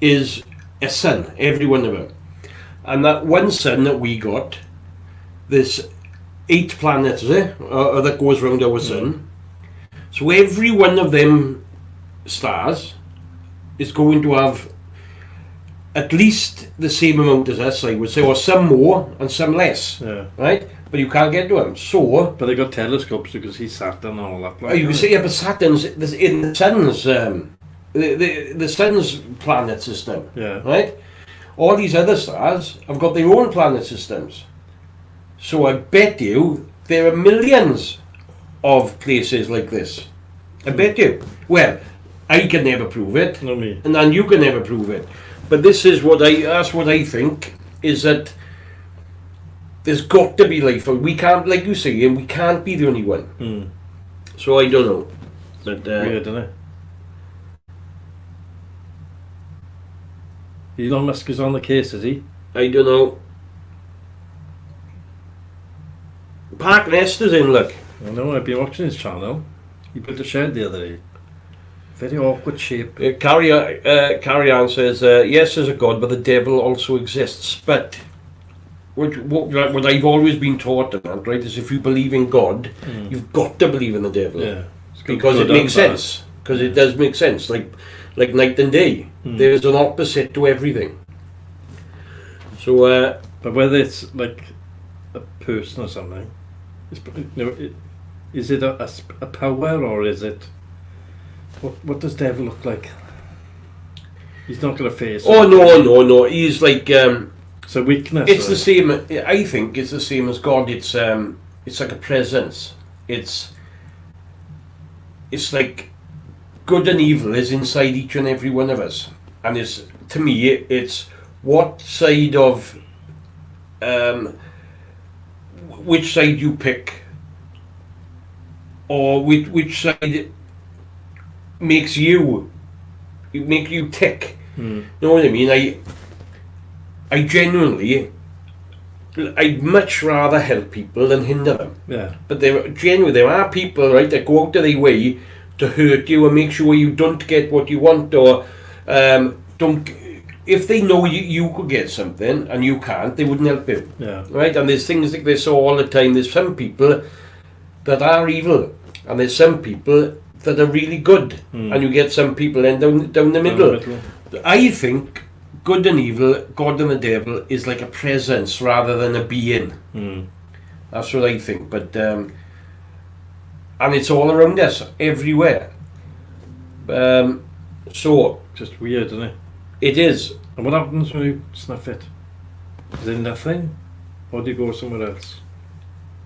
is a sun, every one of them. And that one sun that we got, there's 8 planets that goes around our sun. So every one of them stars is going to have at least the same amount as us, I would say, or some more and some less. Yeah. Right? But you can't get to them. So, but they got telescopes because he's Saturn and all that. You can say, yeah, but Saturn's in the sun's the sun's planet system. Yeah. Right? All these other stars have got their own planet systems. So I bet you there are millions of places like this. I bet you. Well, I can never prove it. No me. And then you can never prove it. But that's what I think, is that there's got to be life. We can't, like you say, and we can't be the only one. So I don't know. But weird, isn't it? Elon Musk is on the case, is he? I don't know. Park Lester's in, look. I know, I've been watching his channel. He built a shed the other day. Very awkward shape. Carry on says, yes, there's a God, but the devil also exists. But what I've always been taught about, right, is if you believe in God, you've got to believe in the devil. Yeah. Because it makes sense. Because it does make sense. Like night and day. There is an opposite to everything. So, but whether it's like a person or something, is it a power, or is it... What does devil look like? He's not going to face... Oh, no. He's like... it's a weakness. It's the same... I think it's the same as God. It's like a presence. It's like good and evil is inside each and every one of us. And to me, it's what side of which side you pick, or which side makes you tick. You know what I mean? I genuinely, I'd much rather help people than hinder them. Yeah. But there are people, right, that go out of their way to hurt you and make sure you don't get what you want, or don't. If they know you could get something and you can't, they wouldn't help you. Yeah. Right? And there's things like this all the time. There's some people that are evil, and there's some people that are really good, and you get some people then down the middle. I think good and evil, God and the devil, is like a presence rather than a being. That's what I think. But and it's all around us, everywhere. So Just weird, isn't it? it is. And what happens when you snuff it? Is there nothing? Or do you go somewhere else?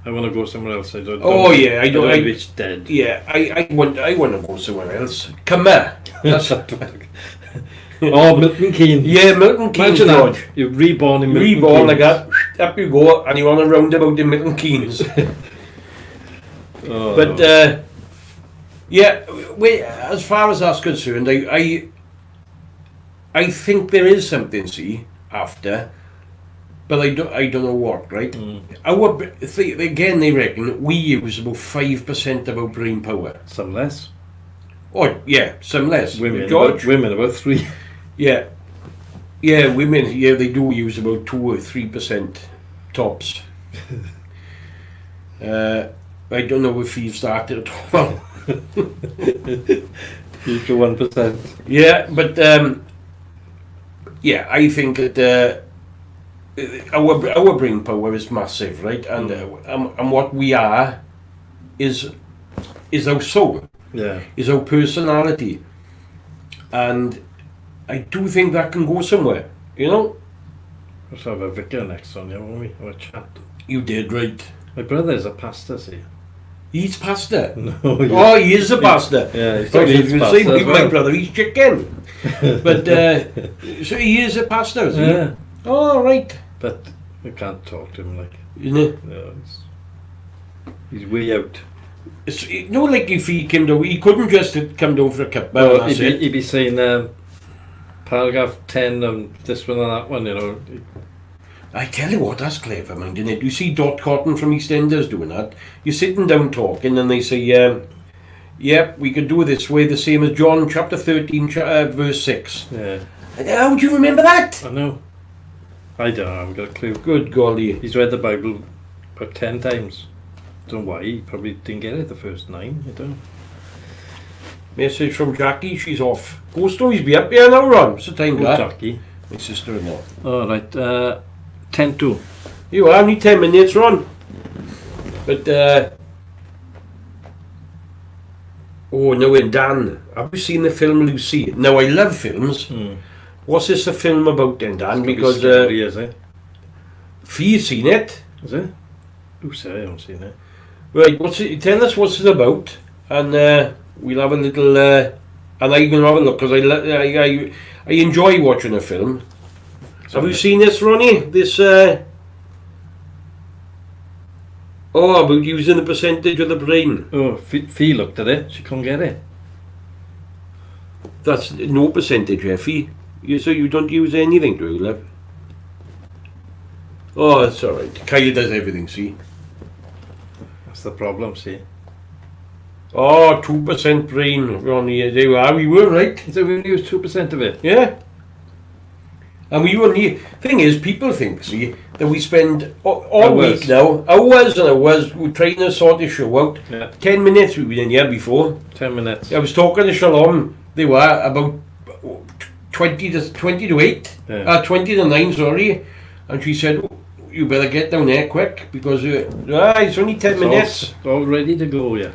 I want to go somewhere else. I don't. Oh yeah, I don't. It's dead. Yeah, I want to go somewhere else. Come here. That's Oh, Milton Keynes. yeah, Milton Keynes, Imagine George. that. You're reborn in Milton Reborn like Keynes. that. Up you go, and you want a roundabout in Milton Keynes. Oh. But yeah, as far as that's concerned, I think there is something. See, after, but I don't know what. Right? Again, they reckon we use about 5% of our brain power. Some less. Oh yeah, some less. Women, George. about 3. Yeah, women. Yeah, they do use about 2 or 3% tops. I don't know if you've started at all. Each 1%. Yeah, but yeah, I think that our brain power is massive, right? And what we are is our soul, Yeah. is our personality, and I do think that can go somewhere. You know, Let's have a vicar next on, won't we? Or a chat. you did right. My brother's a pastor, see. He's pasta. No. Oh, he is a pasta. Yeah, I thought you were going to say, pasta as my well. brother, he's chicken. But so he is a pastor, is he? Yeah. Oh, right. But we can't talk to him like. Isn't it? No, he's way out. It's, you know, like if he came down, he couldn't just come down for a cup. Well, That's he'd it. be saying paragraph 10 and this one and that one, you know. I tell you what, that's clever, mind, isn't it? You see Dot Cotton from EastEnders doing that. You're sitting down talking, and they say, yep, we could do it this way, the same as John chapter 13, verse 6. Yeah. How do you remember that? I know. I don't know, I haven't got a clue. Good golly. He's read the Bible about 10 times. Don't know why, he probably didn't get it the first 9, I don't know. Message from Jackie, she's off. Ghost stories be up here now, Ron. What's the time, Who's that? Jackie? My sister-in-law. Alright, 10-2. You are only 10 minutes, Ron. But, oh, no, and Dan, have you seen the film Lucy? Now, I love films. What's this a film about then, Dan? Because, Scary, is it? Fee's seen it. Is it? Lucy, I haven't seen it. Right, tell us what's it about, and we'll have a little, and I'm going to have a look, because I enjoy watching a film. Have you seen this, Ronnie? This, about using the percentage of the brain. Oh, Fee looked at it, she couldn't get it. That's no percentage, Effie. So you don't use anything, do you, love? Oh, that's alright. Kyle does everything, see? That's the problem, see. Oh, 2% brain, Ronnie. There you are. We were right. So we only use 2% of it. Yeah. And we only... Thing is, people think, see, that we spend all Hours. week now, hours and hours, we're trying to sort this show out. Yeah. 10 minutes we've been in here before. 10 minutes. I was talking to Shalom. They were about 20 to 8. Yeah. 20 to 9, sorry. And she said, oh, you better get down there quick, because it's only 10 minutes. All ready to go, yeah.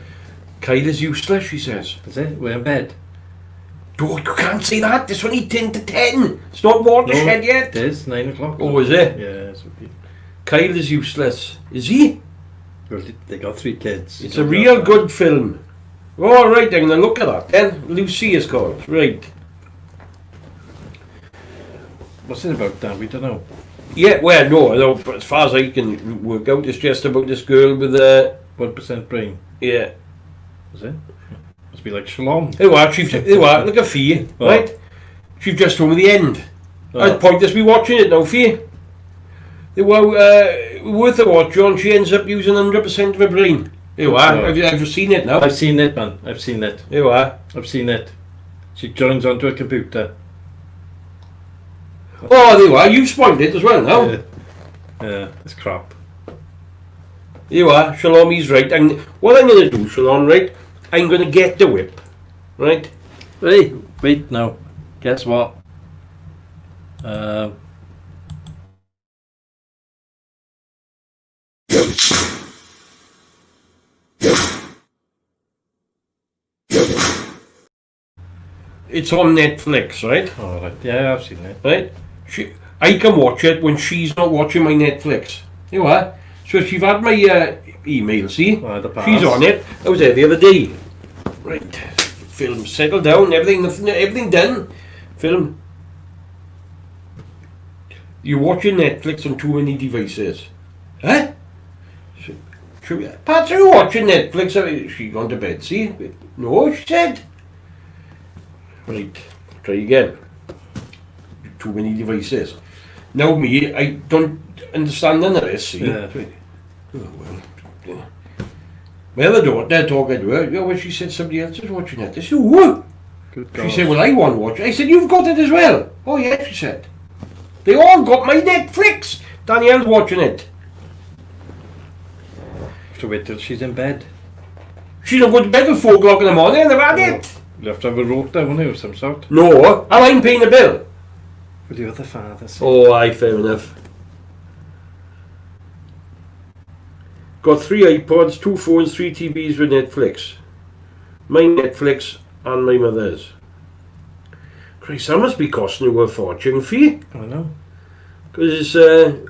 Kyle is useless, she says. Is it? We're in bed. Oh, you can't say that. It's only 10 to 10. It's not watershed yet. It is 9 o'clock. Oh, is it? Yeah, it's okay. Kyle is useless. Is he? Well, they got 3 kids. It's a real good film. All right, I'm going to look at that then. Lucy is called. Right. What's it about, Dan? We don't know. Yeah, well, no, but as far as I can work out, it's just about this girl with 1% brain. yeah. Is it? Must be like Shalom. They were, look at Fee, Oh. right? She's just told me the end. Oh. I'd pointless be watching it now, Fee. They were worth a watch, John. She ends up using 100% of her brain. There you are. Oh. I've seen it now. I've seen it, man. I've seen it. There you are. I've seen it. She joins onto a computer. Oh, there you are. You've spoiled it as well now. Yeah. Yeah, it's crap. There you are. Shalom, he's right. And what I'm going to do, Shalom, right? I'm going to get the whip, right? Hey, wait now. Guess what? It's on Netflix, right? All right. Yeah, I've seen it. Right? I can watch it when she's not watching my Netflix. You are. So she's had my email, see? The pass. She's on it. I was there the other day. Right. Film settled down, everything done. Film. You're watching Netflix on too many devices. Huh? Pat, are you watching Netflix? She gone to bed, see? No, she said. Right, try again. Too many devices. Now me, I don't understand none of this, see? Yeah. Oh, well, yeah. My other daughter talking to her, well, she said somebody else is watching it. I said, what? Good She God. said, well, I want to watch it. I said, you've got it as well. Oh, yeah, she said. They all got my Netflix. Danielle's watching it. Have to wait till she's in bed. She's not going to bed till 4 o'clock in the morning and they've had it. You have to have a rota, won't you, of some sort? No, and I'm paying the bill. Will you other father say? Oh, aye, fair enough. Got 3 iPods, 2 phones, 3 TVs with Netflix. My Netflix and my mother's. Christ, that must be costing you a fortune for you. I know. Because it's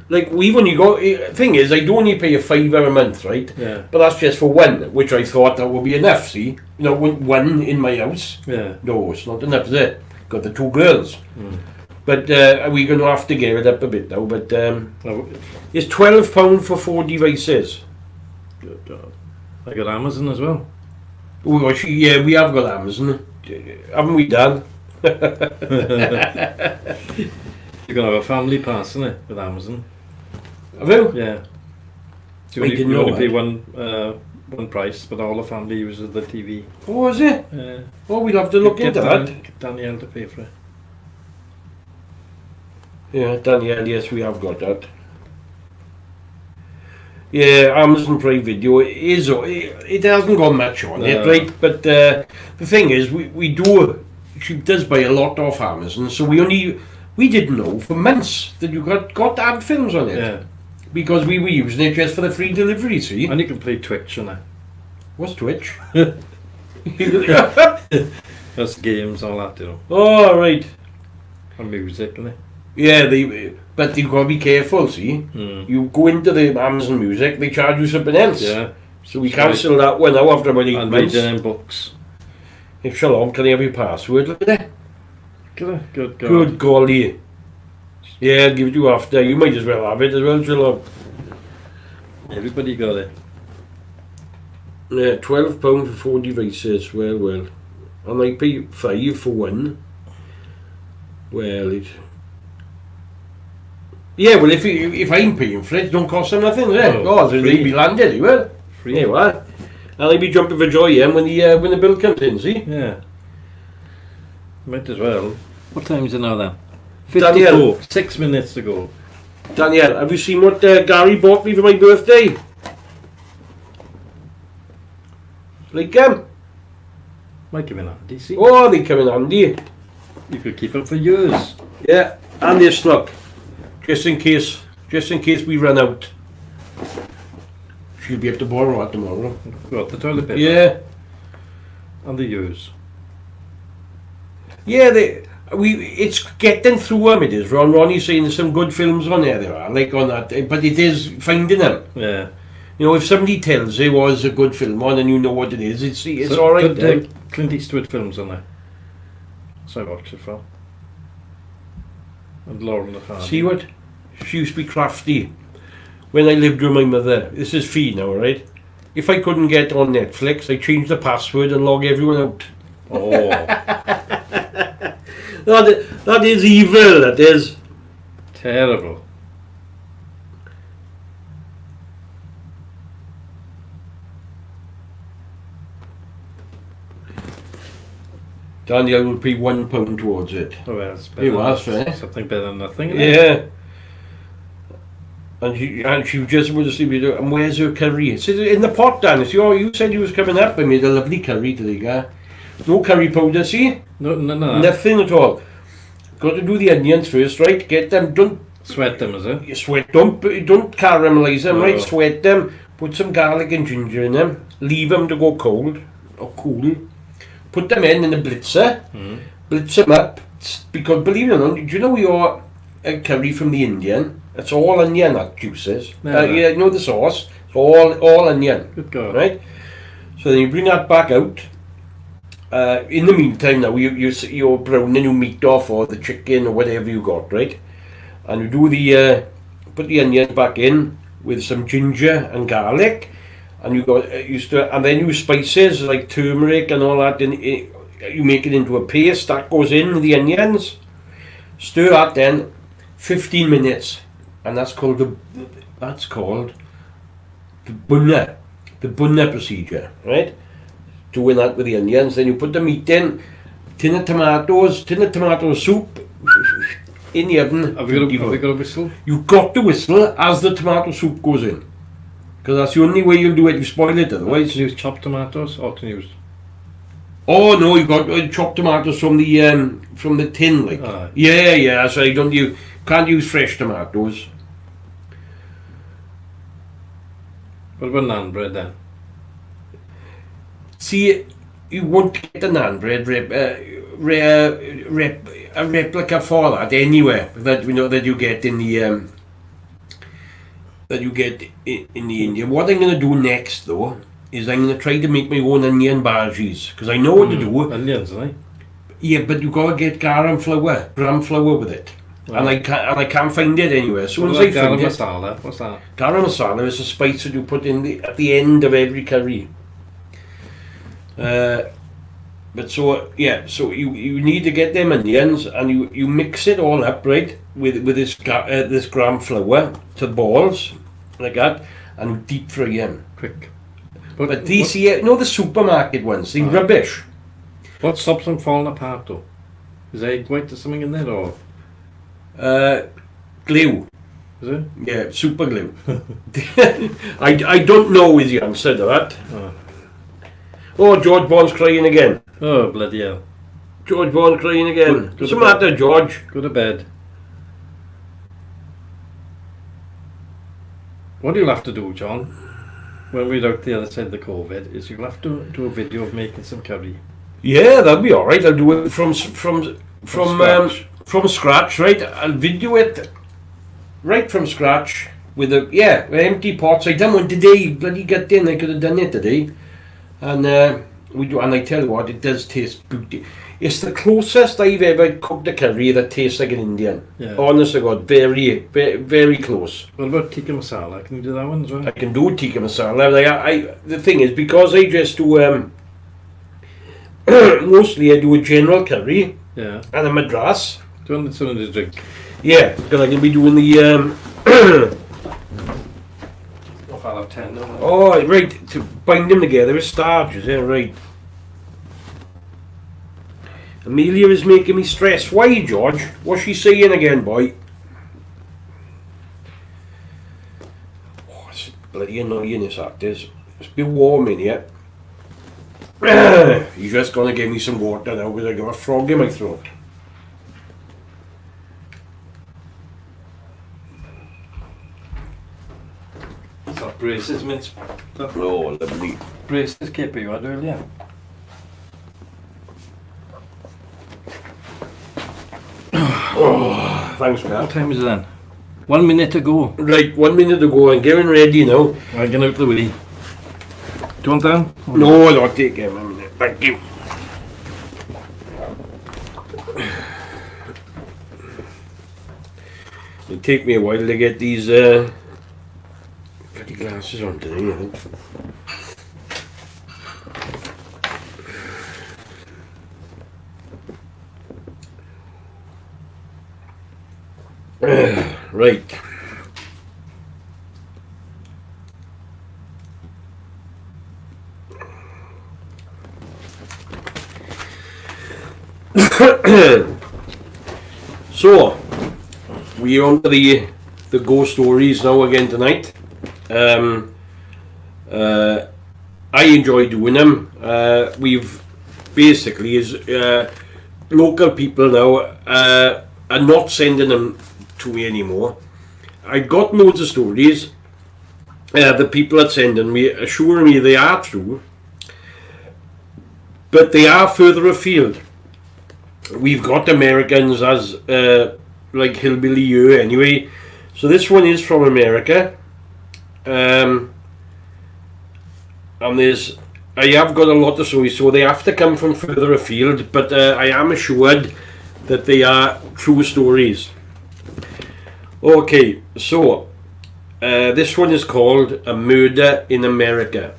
like we've only got. Thing is, I do only pay a £5 a month, right? Yeah. But that's just for one, which I thought that would be enough. See, you know, one in my house. Yeah. No, it's not enough, is it? Got the 2 girls. Mm. But we're going to have to get it up a bit now. But Oh, it's £12 for 4 devices. good God. I got Amazon as well. Oh, yeah, we have got Amazon, haven't we, Dan? You're going to have a family pass, isn't it, with Amazon? Have you? Yeah. So I you didn't only know pay that. one price, but all the family uses the TV. Oh, is it? Yeah. Oh, we'll have to look into that. Get Danielle to pay for it. Yeah, Danielle, yes, we have got that. Yeah, Amazon Prime Video is it hasn't got much on it, No. right? But the thing is, we do. She does buy a lot off Amazon, so we didn't know for months that you got to add films on it Yeah. because we were using it just for the free delivery. See, And you can play Twitch on it. what's Twitch? That's games, all that, you know. Oh, right. And music, isn't it? Yeah, but you've got to be careful. See, Mm. you go into the Amazon Music, they charge you something else. Yeah. So we So cancel that one now after about 8 And months. reading in books. If Shalom, can I have your password? Look at that. Good God. Good golly. Yeah, I'll give it you after. You might as well have it as well, Shalom. Everybody got it. Yeah, £12 for 4 devices. Well. And I pay 5 for one. Well, it. Yeah, well, if I'm paying for it, it don't cost them nothing, does it? No, Oh, they'll free. be landed, you will. Free. There you are. And I'll be jumping for joy when the bill comes in, see? Yeah. Might as well. What time is it now then? Danielle. 54. 6 minutes to go. Danielle, have you seen what Gary bought me for my birthday? Like Might come in handy, see? oh, they come in handy. You could keep it for years. Yeah, and this look, just in case we run out. She'll be able to borrow it tomorrow. Got the toilet paper. Yeah, And the years. yeah. It's getting through them. It is. Ronnie's saying there's some good films on there are, like on that, but it is finding them. Yeah. You know, if somebody tells you was a good film on and you know what it is, it's So, all right. good, Clint Eastwood films on there. So I watched it for. And Lauren the Hardy. See what? She used to be crafty. When I lived with my mother, this is fee now, right? If I couldn't get on Netflix, I changed the password and log everyone out. Oh. That is evil, that is. Terrible. Daniel would pay £1 towards it. Oh, well, it's It was, than, eh? something better than nothing. Isn't it? Yeah. And she just would sleep. And where's her curry? It's in the pot, Dan. It's you said you was coming up. I made a lovely curry today, guy. No curry powder, see? No. Nothing at all. Got to do the onions first, right? Get them, don't Sweat them, is it? you sweat, don't caramelize them, No. right? Sweat them, put some garlic and ginger in them, leave them to go cold, or cool. Put them in the blitzer, blitz them up, because believe it or not, do you know your curry from the Indian? It's all onion, that juices. Yeah. You know the sauce, it's all onion. Good God. Right? So then you bring that back out. In the meantime now, you're browning your meat off or the chicken or whatever you got, right? And you do the, put the onions back in with some ginger and garlic. And and then you spices like turmeric and all that. You make it into a paste that goes in the onions. Stir that then 15 minutes. And that's called the bunna procedure, right? Doing that with the onions. Then you put the meat in, tin of tomato soup in the oven. Have we got a whistle? You've got to whistle as the tomato soup goes in. Because that's the only way you'll do it, you spoil it otherwise. Can you use chopped tomatoes or can you use... Oh no, you've got chopped tomatoes from the tin, like. Aye. Yeah, so you can't use fresh tomatoes. What about naan bread then? See, you won't get the naan bread a replica for that anywhere that you get in the in the India. What I'm going to do next though is I'm going to try to make my own onion bhajis because I know what to do. Onions, right? Yeah, but you got to get gram flour with it. Right. And I can't find it anywhere. So What once I about garam find it, masala? What's that? garam masala is a spice that you put in at the end of every curry. But so you need to get them onions and you mix it all up, right, with this gram flour to balls like that, and you deep fry them. Quick. But these here, the supermarket ones, they're rubbish. What stops them falling apart though? Is egg white or something in there or... Glue. Is it? Yeah, super glue. I don't know is the answer to that. Oh, George Bond's crying again. Oh, bloody hell. George Bond crying again. Good What's the matter, George? Go to bed. What you'll have to do, John, when we're out the other side of the COVID, is you'll have to do a video of making some curry. Yeah, that'll be alright. I'll do it from scratch. From scratch, right? I'll video it right from scratch with empty pots. I done one today. Bloody got in. I could have done it today, and we do. And I tell you what, it does taste good. It's the closest I've ever cooked a curry that tastes like an Indian. Yeah. Honest to God, very, very, very close. What about tikka masala? Can you do that one as well? I can do tikka masala. The thing is, because I just do mostly I do a general curry Yeah. and a madras. Do you want something to drink? Yeah, because I can be doing the Off out of 10, no? oh right, to bind them together with starches. Yeah, right. Amelia is making me stress. Why, George? What's she saying again, boy? Oh, it's bloody annoying this act is. It's a bit warm in here. He's just gonna give me some water now because I got a frog in my throat. It's that braces mince. That Oh, lovely. braces caper you had earlier. Thanks, What Matt. time is it then? 1 minute to go. Right, 1 minute to go. I'm getting ready now. I'm getting out the way. Do you want that? No, I'll not take him a minute. Thank you. It'll take me a while to get these bloody glasses on today, I think. Right. So, we're on to the ghost stories now again tonight. I enjoy doing them. We've basically, as local people now, are not sending them to me anymore. I got loads of stories. The people that sending me assure me they are true, but they are further afield. We've got Americans as like Hillbilly U anyway. So this one is from America. And I have got a lot of stories, so they have to come from further afield, but I am assured that they are true stories. Okay, so this one is called A Murder in America.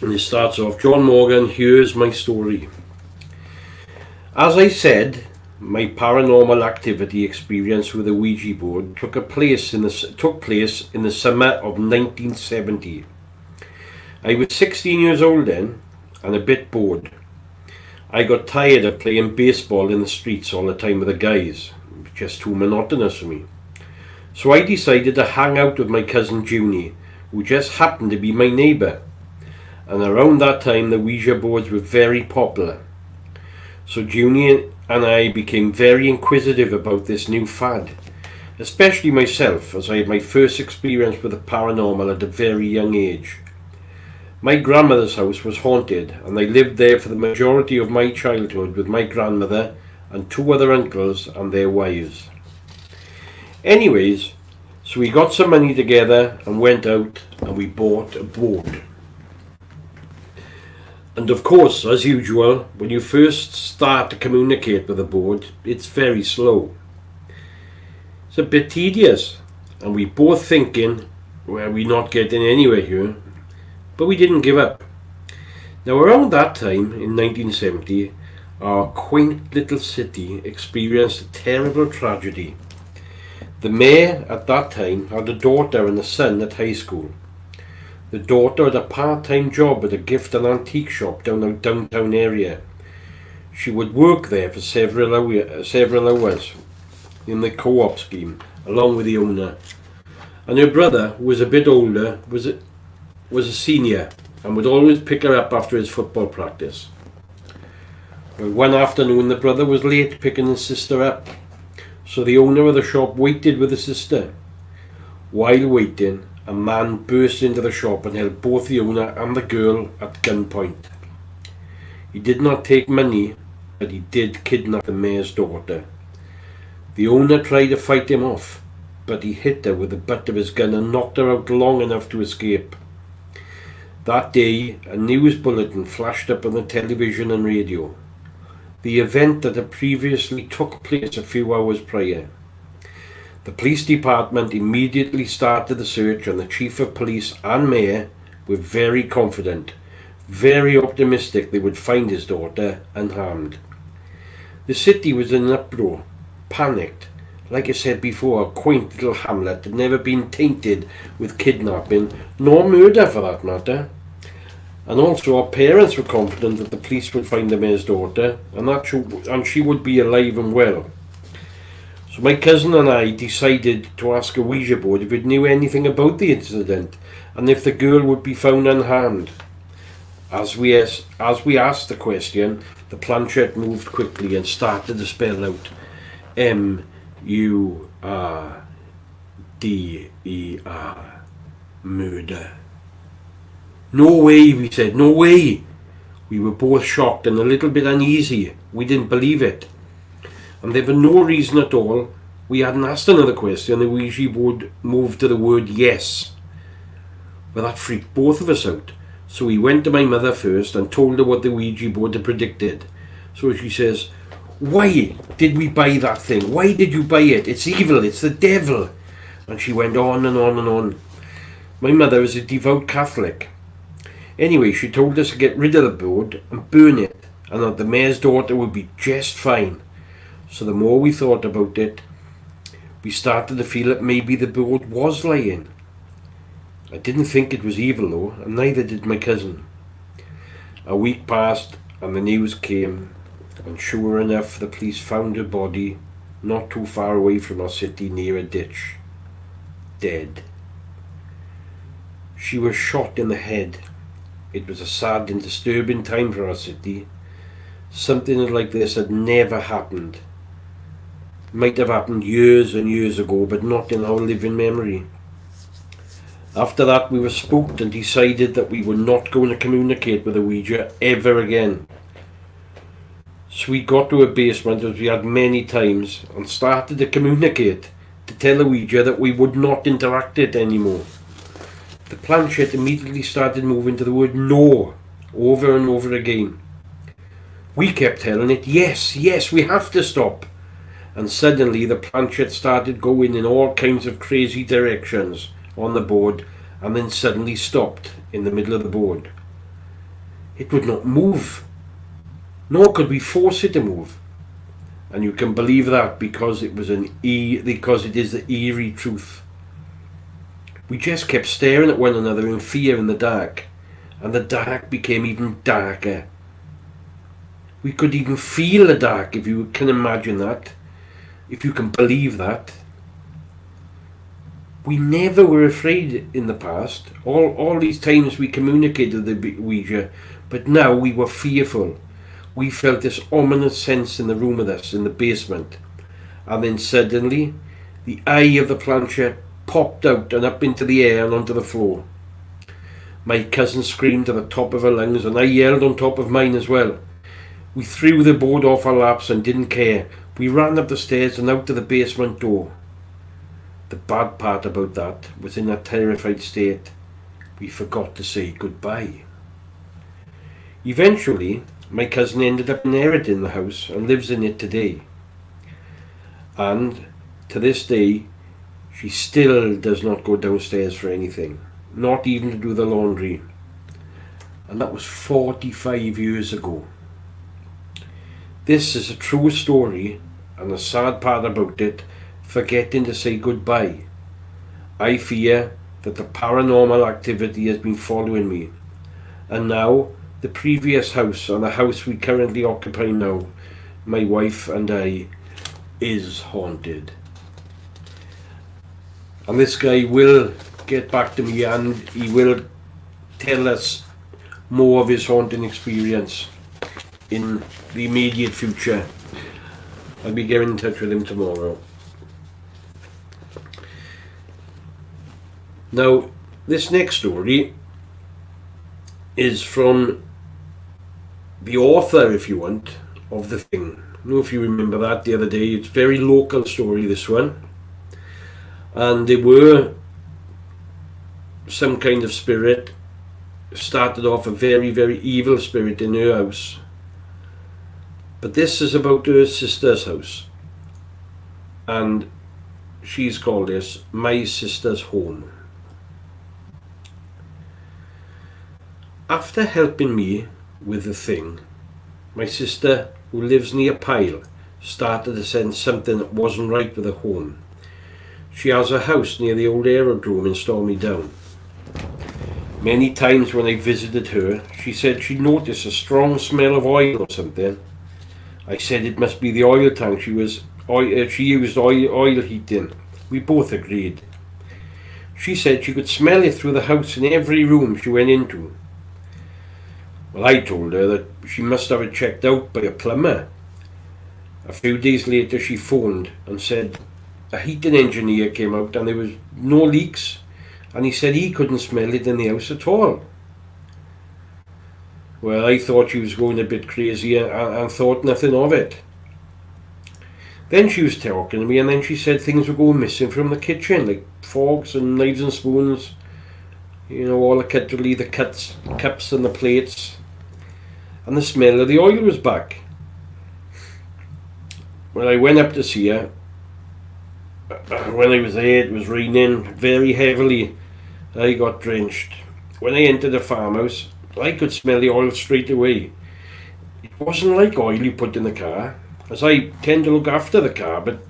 And it starts off, John Morgan, here's my story. As I said, my paranormal activity experience with a Ouija board took place in the summer of 1970. I was 16 years old then, and a bit bored. I got tired of playing baseball in the streets all the time with the guys. It was just too monotonous for me. So I decided to hang out with my cousin Junie, who just happened to be my neighbour. And around that time the Ouija boards were very popular. So Junie and I became very inquisitive about this new fad, especially myself, as I had my first experience with the paranormal at a very young age. My grandmother's house was haunted, and I lived there for the majority of my childhood with my grandmother and two other uncles and their wives. Anyways, so we got some money together and went out and we bought a board. And of course, as usual, when you first start to communicate with a board, it's very slow. It's a bit tedious, and we both thinking, well, we're not getting anywhere here, but we didn't give up. Now around that time, in 1970, our quaint little city experienced a terrible tragedy. The mayor at that time had a daughter and a son at high school. The daughter had a part-time job at a gift and antique shop down the downtown area. She would work there for several hours in the co-op scheme, along with the owner. And her brother, who was a bit older, was a senior and would always pick her up after his football practice. Well, one afternoon the brother was late picking his sister up, so the owner of the shop waited with the sister. While waiting, a man burst into the shop and held both the owner and the girl at gunpoint. He did not take money, but he did kidnap the mayor's daughter. The owner tried to fight him off, but he hit her with the butt of his gun and knocked her out long enough to escape. That day, a news bulletin flashed up on the television and radio. The event that had previously took place a few hours prior. The police department immediately started the search, and the chief of police and mayor were very confident, very optimistic they would find his daughter unharmed. The city was in an uproar, panicked. Like I said before, a quaint little hamlet had never been tainted with kidnapping, nor murder for that matter. And also our parents were confident that the police would find the mayor's daughter, and she would be alive and well. So my cousin and I decided to ask a Ouija board if it knew anything about the incident, and if the girl would be found unharmed. As we asked the question, the planchette moved quickly and started to spell out M-U-R-D-E-R, murder. No way, we said, no way. We were both shocked and a little bit uneasy. We didn't believe it. And there for no reason at all, we hadn't asked another question, the Ouija board moved to the word yes. Well, that freaked both of us out. So we went to my mother first and told her what the Ouija board had predicted. So she says, Why did we buy that thing? Why did you buy it? It's evil, it's the devil. And she went on and on and on. My mother was a devout Catholic. Anyway, she told us to get rid of the board and burn it, and that the mayor's daughter would be just fine. So the more we thought about it, we started to feel that maybe the board was lying. I didn't think it was evil though, and neither did my cousin. A week passed and the news came, and sure enough the police found her body not too far away from our city near a ditch. Dead. She was shot in the head. It was a sad and disturbing time for our city. Something like this had never happened. Might have happened years and years ago, but not in our living memory. After that we were spooked and decided that we were not going to communicate with the Ouija ever again. So we got to a basement, as we had many times, and started to communicate, to tell the Ouija that we would not interact it anymore. The planchette immediately started moving to the word no, over and over again. We kept telling it, yes, yes, we have to stop. And suddenly the planchette started going in all kinds of crazy directions on the board, and then suddenly stopped in the middle of the board. It would not move, nor could we force it to move. And you can believe that because it is the eerie truth. We just kept staring at one another in fear in the dark, and the dark became even darker. We could even feel the dark, if you can imagine that, if you can believe that. We never were afraid in the past. All these times we communicated with the Ouija, but now we were fearful. We felt this ominous sense in the room with us, in the basement. And then suddenly, the eye of the planchette popped out and up into the air and onto the floor. My cousin screamed at the top of her lungs, and I yelled on top of mine as well. We threw the board off our laps and didn't care. We ran up the stairs and out to the basement door. The bad part about that was, in that terrified state, we forgot to say goodbye. Eventually, my cousin ended up inheriting the house and lives in it today. And to this day, she still does not go downstairs for anything, not even to do the laundry. And that was 45 years ago. This is a true story, and the sad part about it, forgetting to say goodbye. I fear that the paranormal activity has been following me, and now the previous house and the house we currently occupy now, my wife and I, is haunted. And this guy will get back to me and he will tell us more of his haunting experience in the immediate future. I'll be getting in touch with him tomorrow. Now, this next story is from the author, if you want, of The Thing. I don't know if you remember that the other day. It's a very local story, this one. And there were some kind of spirit. Started off a very, very evil spirit in her house. But this is about her sister's house. And she's called this My Sister's Home. After helping me with The Thing, my sister, who lives near Pyle, started to sense something that wasn't right with her home. She has a house near the old aerodrome in Stormy Down. Many times when I visited her, she said she noticed a strong smell of oil or something. I said it must be the oil tank. She used oil heating. We both agreed. She said she could smell it through the house in every room she went into. Well, I told her that she must have it checked out by a plumber. A few days later she phoned and said a heating engineer came out and there was no leaks, and he said he couldn't smell it in the house at all. Well, I thought she was going a bit crazy and thought nothing of it. Then she was talking to me, and then she said things were going missing from the kitchen, like forks and knives and spoons, you know, all the cutlery, the cups and the plates. And the smell of the oil was back. When I went up to see her, when I was there, it was raining very heavily. I got drenched. When I entered the farmhouse, I could smell the oil straight away. It wasn't like oil you put in the car, as I tend to look after the car, but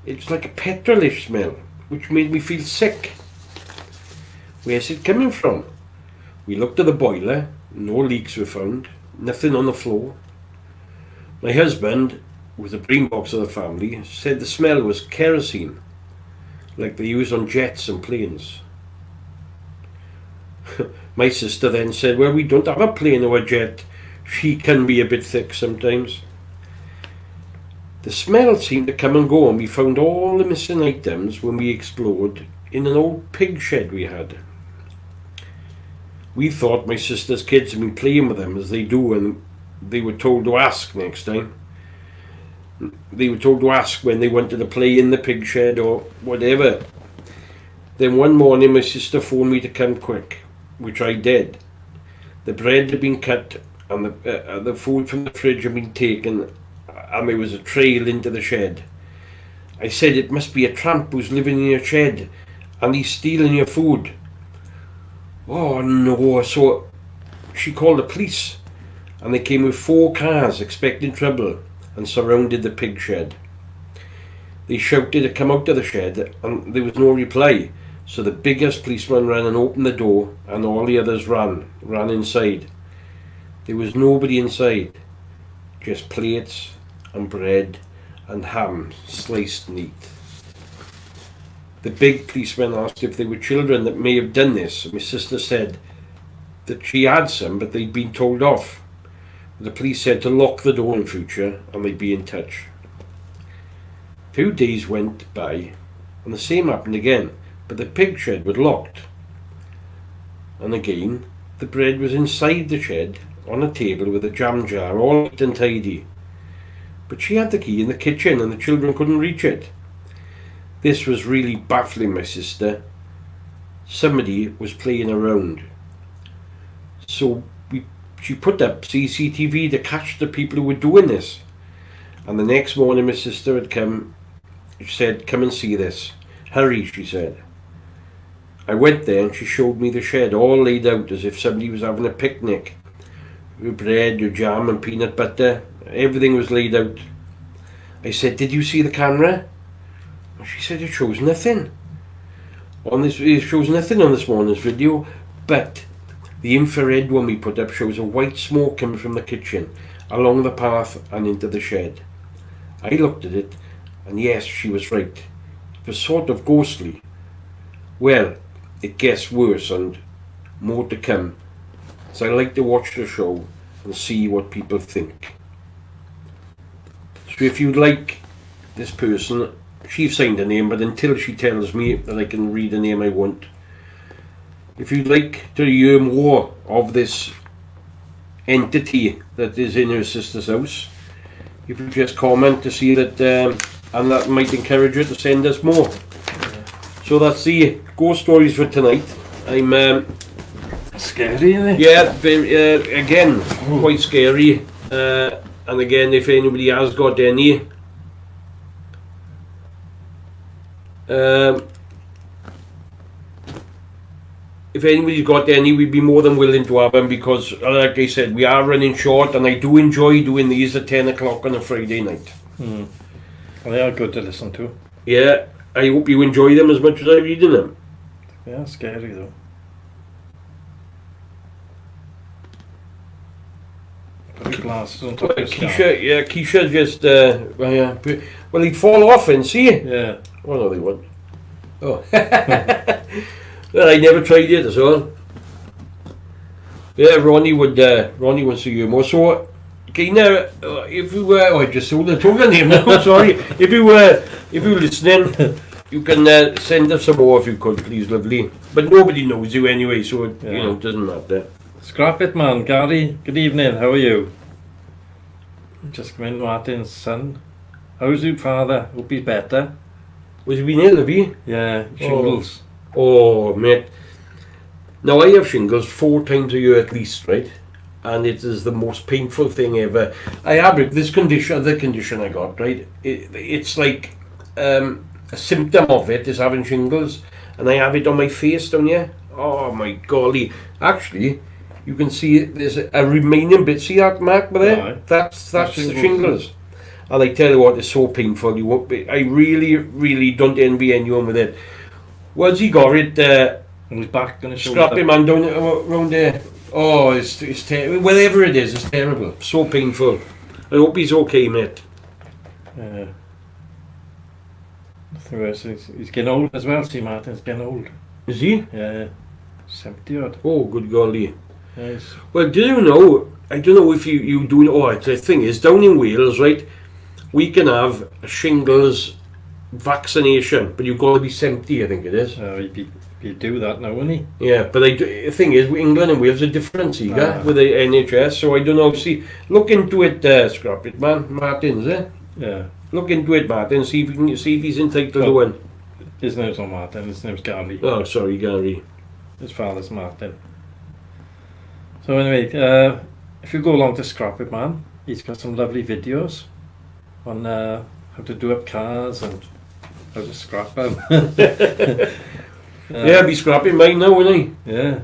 it's like a petrolish smell, which made me feel sick. Where's it coming from? We looked at the boiler, no leaks were found, nothing on the floor. My husband, who was the brain box of the family, said the smell was kerosene, like they use on jets and planes. My sister then said, well, we don't have a plane or a jet. She can be a bit thick sometimes. The smell seemed to come and go, and we found all the missing items when we explored in an old pig shed we had. We thought my sister's kids had been playing with them, as they do, and they were told to ask next time. They were told to ask when they wanted to play in the pig shed or whatever. Then one morning my sister phoned me to come quick, which I did. The bread had been cut and the food from the fridge had been taken, and there was a trail into the shed. I said, it must be a tramp who's living in your shed and he's stealing your food. Oh no, so she called the police, and they came with 4 cars expecting trouble and surrounded the pig shed. They shouted to come out of the shed, and there was no reply, so the biggest policeman ran and opened the door, and all the others ran inside. There was nobody inside, just plates and bread and ham sliced neat. The big policeman asked if there were children that may have done this. My sister said that she had some, but they'd been told off. The police said to lock the door in future and they'd be in touch. A few days went by and the same happened again, but the pig shed was locked. And again, the bread was inside the shed on a table with a jam jar, all neat and tidy. But she had the key in the kitchen and the children couldn't reach it. This was really baffling my sister. Somebody was playing around. So she put up CCTV to catch the people who were doing this. And the next morning my sister had come. She said, come and see this. Hurry, she said. I went there and she showed me the shed all laid out as if somebody was having a picnic. With bread, with jam and peanut butter. Everything was laid out. I said, did you see the camera? And she said, it shows nothing. It shows nothing on this morning's video, but the infrared one we put up shows a white smoke coming from the kitchen, along the path and into the shed. I looked at it, and yes, she was right. It was sort of ghostly. Well, it gets worse and more to come, so I like to watch the show and see what people think. So if you'd like this person, she's signed a name, but until she tells me that I can read the name, I won't. If you'd like to hear more of this entity that is in her sister's house, you can just comment to see that, and that might encourage her to send us more. So that's the ghost stories for tonight. I'm Scary, isn't it? yeah, very, again quite scary. And again, if anybody has got any, if anybody's got any, we'd be more than willing to have them, because like I said, we are running short, and I do enjoy doing these at 10 o'clock on a Friday night. Well, they are good to listen to. Yeah, I hope you enjoy them as much as I'm reading them. Yeah, scary though. Put your glasses on top of your scarf. Keisha just, well, he'd fall off and see. Yeah. Oh no, they won't. Oh. Well, I never tried it as well. Yeah, Ronnie wants to hear more. So, okay, now, if you were, I just told the name now, sorry. If you were listening, you can send us some more if you could, please, lovely. But nobody knows you anyway, so it, it doesn't matter. Scrap it, man. Gary, good evening. How are you? Just come in, Martin's son. How's your father? Hope he's better. Was he been ill, have you? Yeah, shingles. Oh, mate. Now, I have shingles 4 times a year at least, right? and it is the most painful thing ever. I have it, this condition, the condition I got, right? It's like a symptom of it is having shingles, and I have it on my face down here. Oh my golly! Actually, you can see there's a remaining bit. See that mark there? Right. That's the Shingles. shingles. And I tell you what, it's so painful. You won't be. I really don't envy anyone with it. Once he got it, And he's back on his scrappy man down around there. Oh, it's terrible. Whatever it is, it's terrible. So painful. I hope he's okay, mate. Yeah. Nothing worse. He's getting old as well. See, Martin's getting old. Is he? Yeah. 70 odd. Oh, good golly. Yes. Well, do you know? I don't know if you do. Oh, the thing is, down in Wales, right? We can have a shingles vaccination, but you've got to be 70, I think it is. He'd do that now, wouldn't he? Yeah, but the thing is, England and Wales are different, see, Ah. with the NHS. So I don't know. See, look into it, scrap it, man. Martin's, eh? Yeah. Look into it, Martin. See if you can see if he's entitled to Well- one. His name's not Martin. His name's Gary. Oh, sorry, Gary. His father's Martin. So anyway, if you go along to Scrap It Man, he's got some lovely videos on how to do up cars and how to scrap them. Yeah, I'll be scrapping mine now, won't I? Yeah.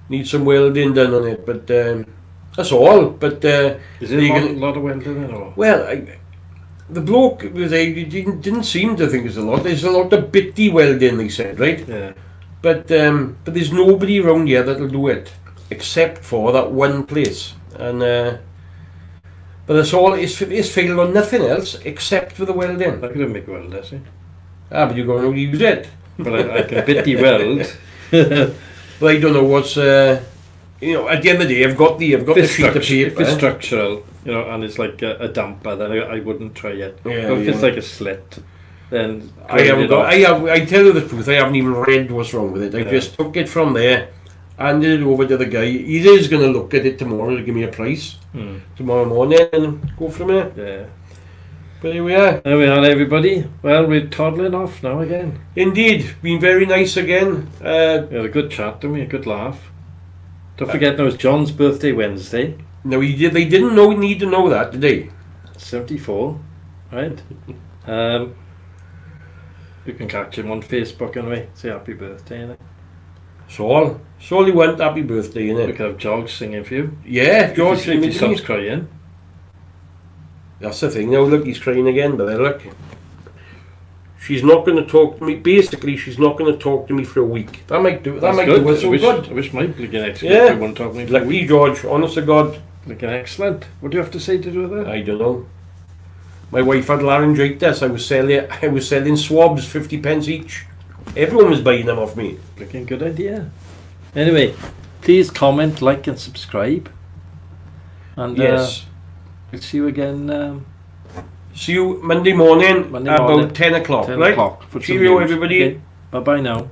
Need some welding done on it, but that's all. But Is it You a can- lot of welding in or? well, the bloke didn't seem to think there's a lot. There's a lot of bitty welding, they said, right? Yeah. But there's nobody around here that'll do it, except for that one place. And but that's all. It's failed on nothing else except for the welding. I could make welder, see. Ah, but you're going to use it. But I can bitty weld. But I don't know what's. You know, at the end of the day, I've got the sheet of If paper. it's structural, you know, and it's like a damper, then I wouldn't try it. Yeah, But if it's yeah. like a slit, then I haven't grind it got. off. I tell you the truth. I haven't even read what's wrong with it. I Yeah. just took it from there, handed it over to the guy. He is going to look at it tomorrow to give me a price Hmm. tomorrow morning and go from there. Yeah. But here we are. There we are, everybody. Well, we're toddling off now again. Indeed, been very nice again. We had a good chat, didn't we? A good laugh. Don't forget, now it's John's birthday Wednesday, No, they didn't need to know that, did they? 74, right? You can catch him on Facebook anyway. Say happy birthday, innit? So all he went. Happy birthday, We innit? could have George singing for you. Yeah, George. If he stops crying. That's the thing. Now look, he's crying again. But then look, she's not going to talk to me. Basically, she's not going to talk to me for a week. That might do. That That's might good. do it so good. I wish my blinking ex Yeah. wouldn't talk to me. Lucky George. Honest to God, Looking excellent. What do you have to say to do with that? I don't know. My wife had laryngitis. I was selling swabs, 50 pence each. Everyone was buying them off me. Looking good idea. Anyway, please comment, like, and subscribe. And Yes. we'll see you again. See you Monday morning Monday about morning, 10 o'clock. 10 right? o'clock. For some Cheerio, news. everybody. Okay. Bye bye now.